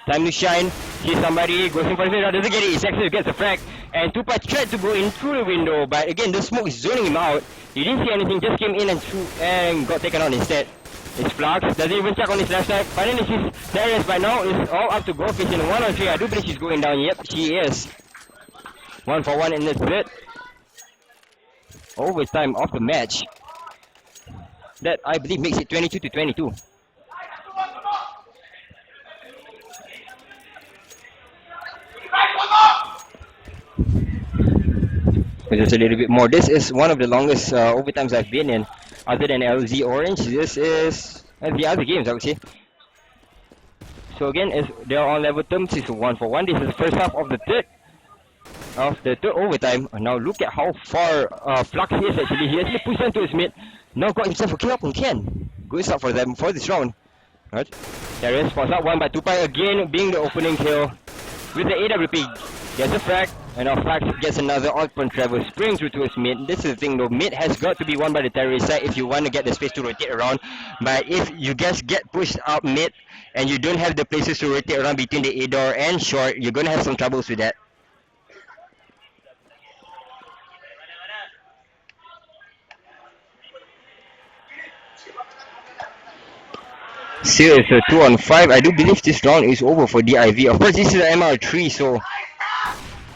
time to shine. Sees somebody, goes in for the doesn't get it. He actually gets a frag, and 2Pi tried to go in through the window, but again the smoke is zoning him out. He didn't see anything, just came in and got taken out instead. It's Flux, doesn't even check on his left side. Finally sees Darius, but now it's all up to Goldfish in 1-on-3. I do believe she's going down. Yep, she is. 1-for-1 in the third overtime of the match. That I believe makes it 22-22. Just a little bit more. This is one of the longest overtimes I've been in, other than LZ Orange. This is the other games, I would say. So again, as they're on level terms, it's 1-for-1. This is the first half of the third overtime. And now look at how far Flux is actually. He actually pushed into his mid. Now got himself a kill up on Ken. Good start for them for this round. Right. Darius spots out one by 2Pi again, being the opening kill with the AWP. Gets a frag, and now Flux gets another ult from Trevor, springs through to his mid. This is the thing though, mid has got to be won by the terrorist side if you want to get the space to rotate around. But if you guys get pushed out mid and you don't have the places to rotate around between the A door and short, you're gonna have some troubles with that. Still, it's a 2-on-5. I do believe this round is over for DIV. Of course, this is the MR3, so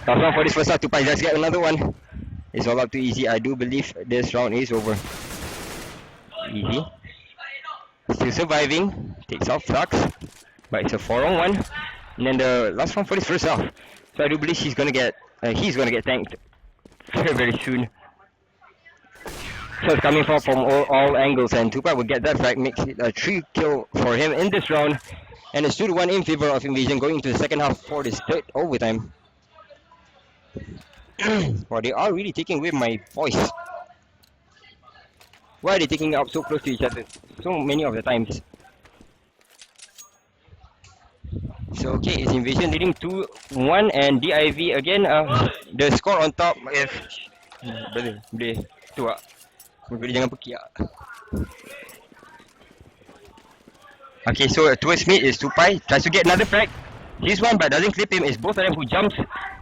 tough one for this first half. 2Pi just get another one. It's all up to Easy. I do believe this round is over. Easy. Still surviving. Takes out Flux. But it's a 4-on-1. And then the last one for this first half. So I do believe he's gonna get tanked very soon. So it's coming from all angles, and 2Pi will get that frag, makes it a 3 kill for him in this round. And it's 2-1 in favor of Invasion going into the second half for this third overtime. Wow, they are really taking away my voice. Why are they taking it up so close to each other so many of the times? So okay, it's Invasion leading 2-1, and DIV again, the score on top is... Boleh tu lah. Boleh jangan pergi lah. Okay, so towards mid is 2Pi, tries to get another frag. This one but doesn't clip him. It's both of them who jumps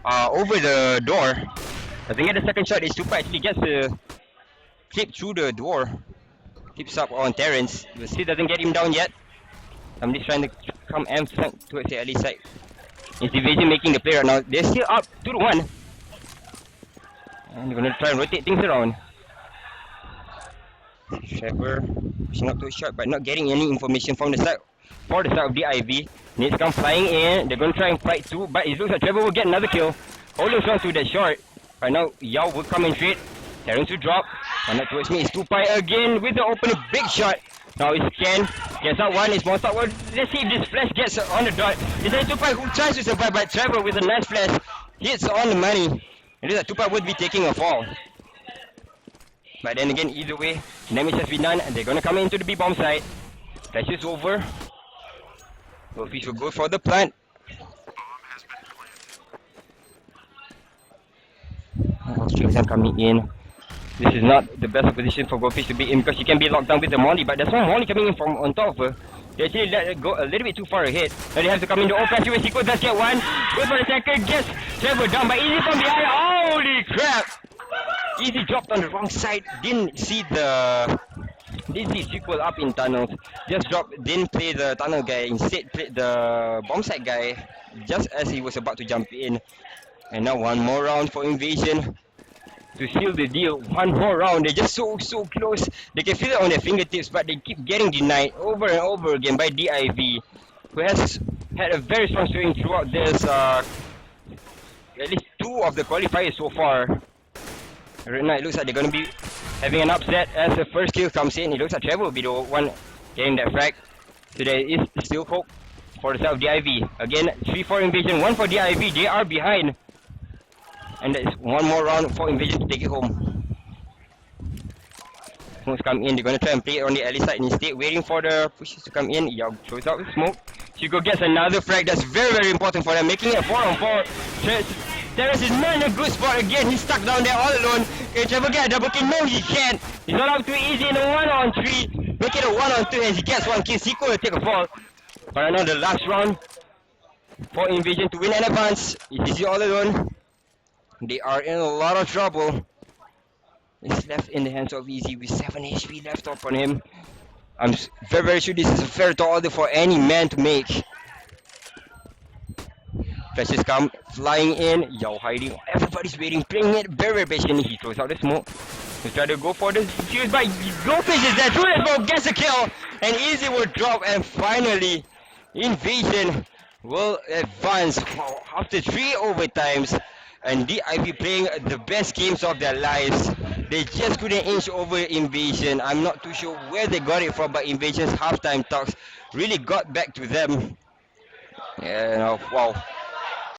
over the door. Doesn't get the second shot. It's 2Pi actually gets the clip through the door. Clips up on Terrence, but still doesn't get him down yet. Somebody's trying to come and flank towards the alley side. It's Division making the play right now. They're still up 2-1. And they're gonna try and rotate things around. Trevor pushing up to a shot but not getting any information from the side of DIV. Nades come flying in. They're gonna try and fight too, but it looks like Trevor will get another kill. Holding on to that short. Right now, Yao will come in straight. Terrence will drop. And up towards me is 2Pi again with the opening big shot. Now it's Ken. Gets out one, it's more start one. Let's see if this flash gets on the dot. It's a 2Pi who tries to survive, but Trevor with a nice flash hits on the money. It looks like 2Pi would be taking a fall. But then again, either way, damage has been done, and they're gonna come into the B bomb site. Flash is over. Goldfish will go for the plant. Streamson coming in. This is not the best position for Goldfish to be in because she can be locked down with the molly, but there's no molly coming in from on top of her. They actually let it go a little bit too far ahead. Now they have to come in the open where Sequel does get one. Goes for the second, gets Trevor down by Easy from behind. Holy crap! Easy dropped on the wrong side. Didn't see Sequel up in tunnels. Just dropped, didn't play the tunnel guy. Instead played the bomb site guy just as he was about to jump in. And now one more round for Invasion to seal the deal. One more round. They're just so close. They can feel it on their fingertips, but they keep getting denied over and over again by Div, who has had a very strong showing throughout this at least 2 of the qualifiers so far. Right now it looks like they're gonna be having an upset as the first kill comes in. It looks like Trevor will be the one getting that frag. So there is still hope for the side of Div. Again, 3-4 Invasion, 1 for Div. They are behind. And there's one more round for Invasion to take it home. Smokes come in, they're gonna try and play it on the alley side instead, waiting for the pushes to come in. Yao throws out the smoke. Chico gets another frag, that's very important for them, making it 4-on-4. Terrace is not in a good spot again, he's stuck down there all alone. Can Trevor get a double kill? No, he can't. He's not up too easy in a 1-on-3. Make it a 1-on-2 and he gets one kill. Chico will take a fall. But right now the last round for Invasion to win and advance. It's easy all alone. They are in a lot of trouble. It's left in the hands of Easy with 7 HP left up on him. I'm very sure this is a fair order for any man to make. Flashes come flying in. Yao hiding. Everybody's waiting, playing it very patiently. He throws out the smoke. He's trying to go for the fuse, but Goldfish is there. Through the smoke, gets a kill. And Easy will drop. And finally, Invasion will advance after 3 overtimes. And Div playing the best games of their lives. They just couldn't inch over Invasion. I'm not too sure where they got it from, but Invasion's halftime talks really got back to them. Yeah, wow.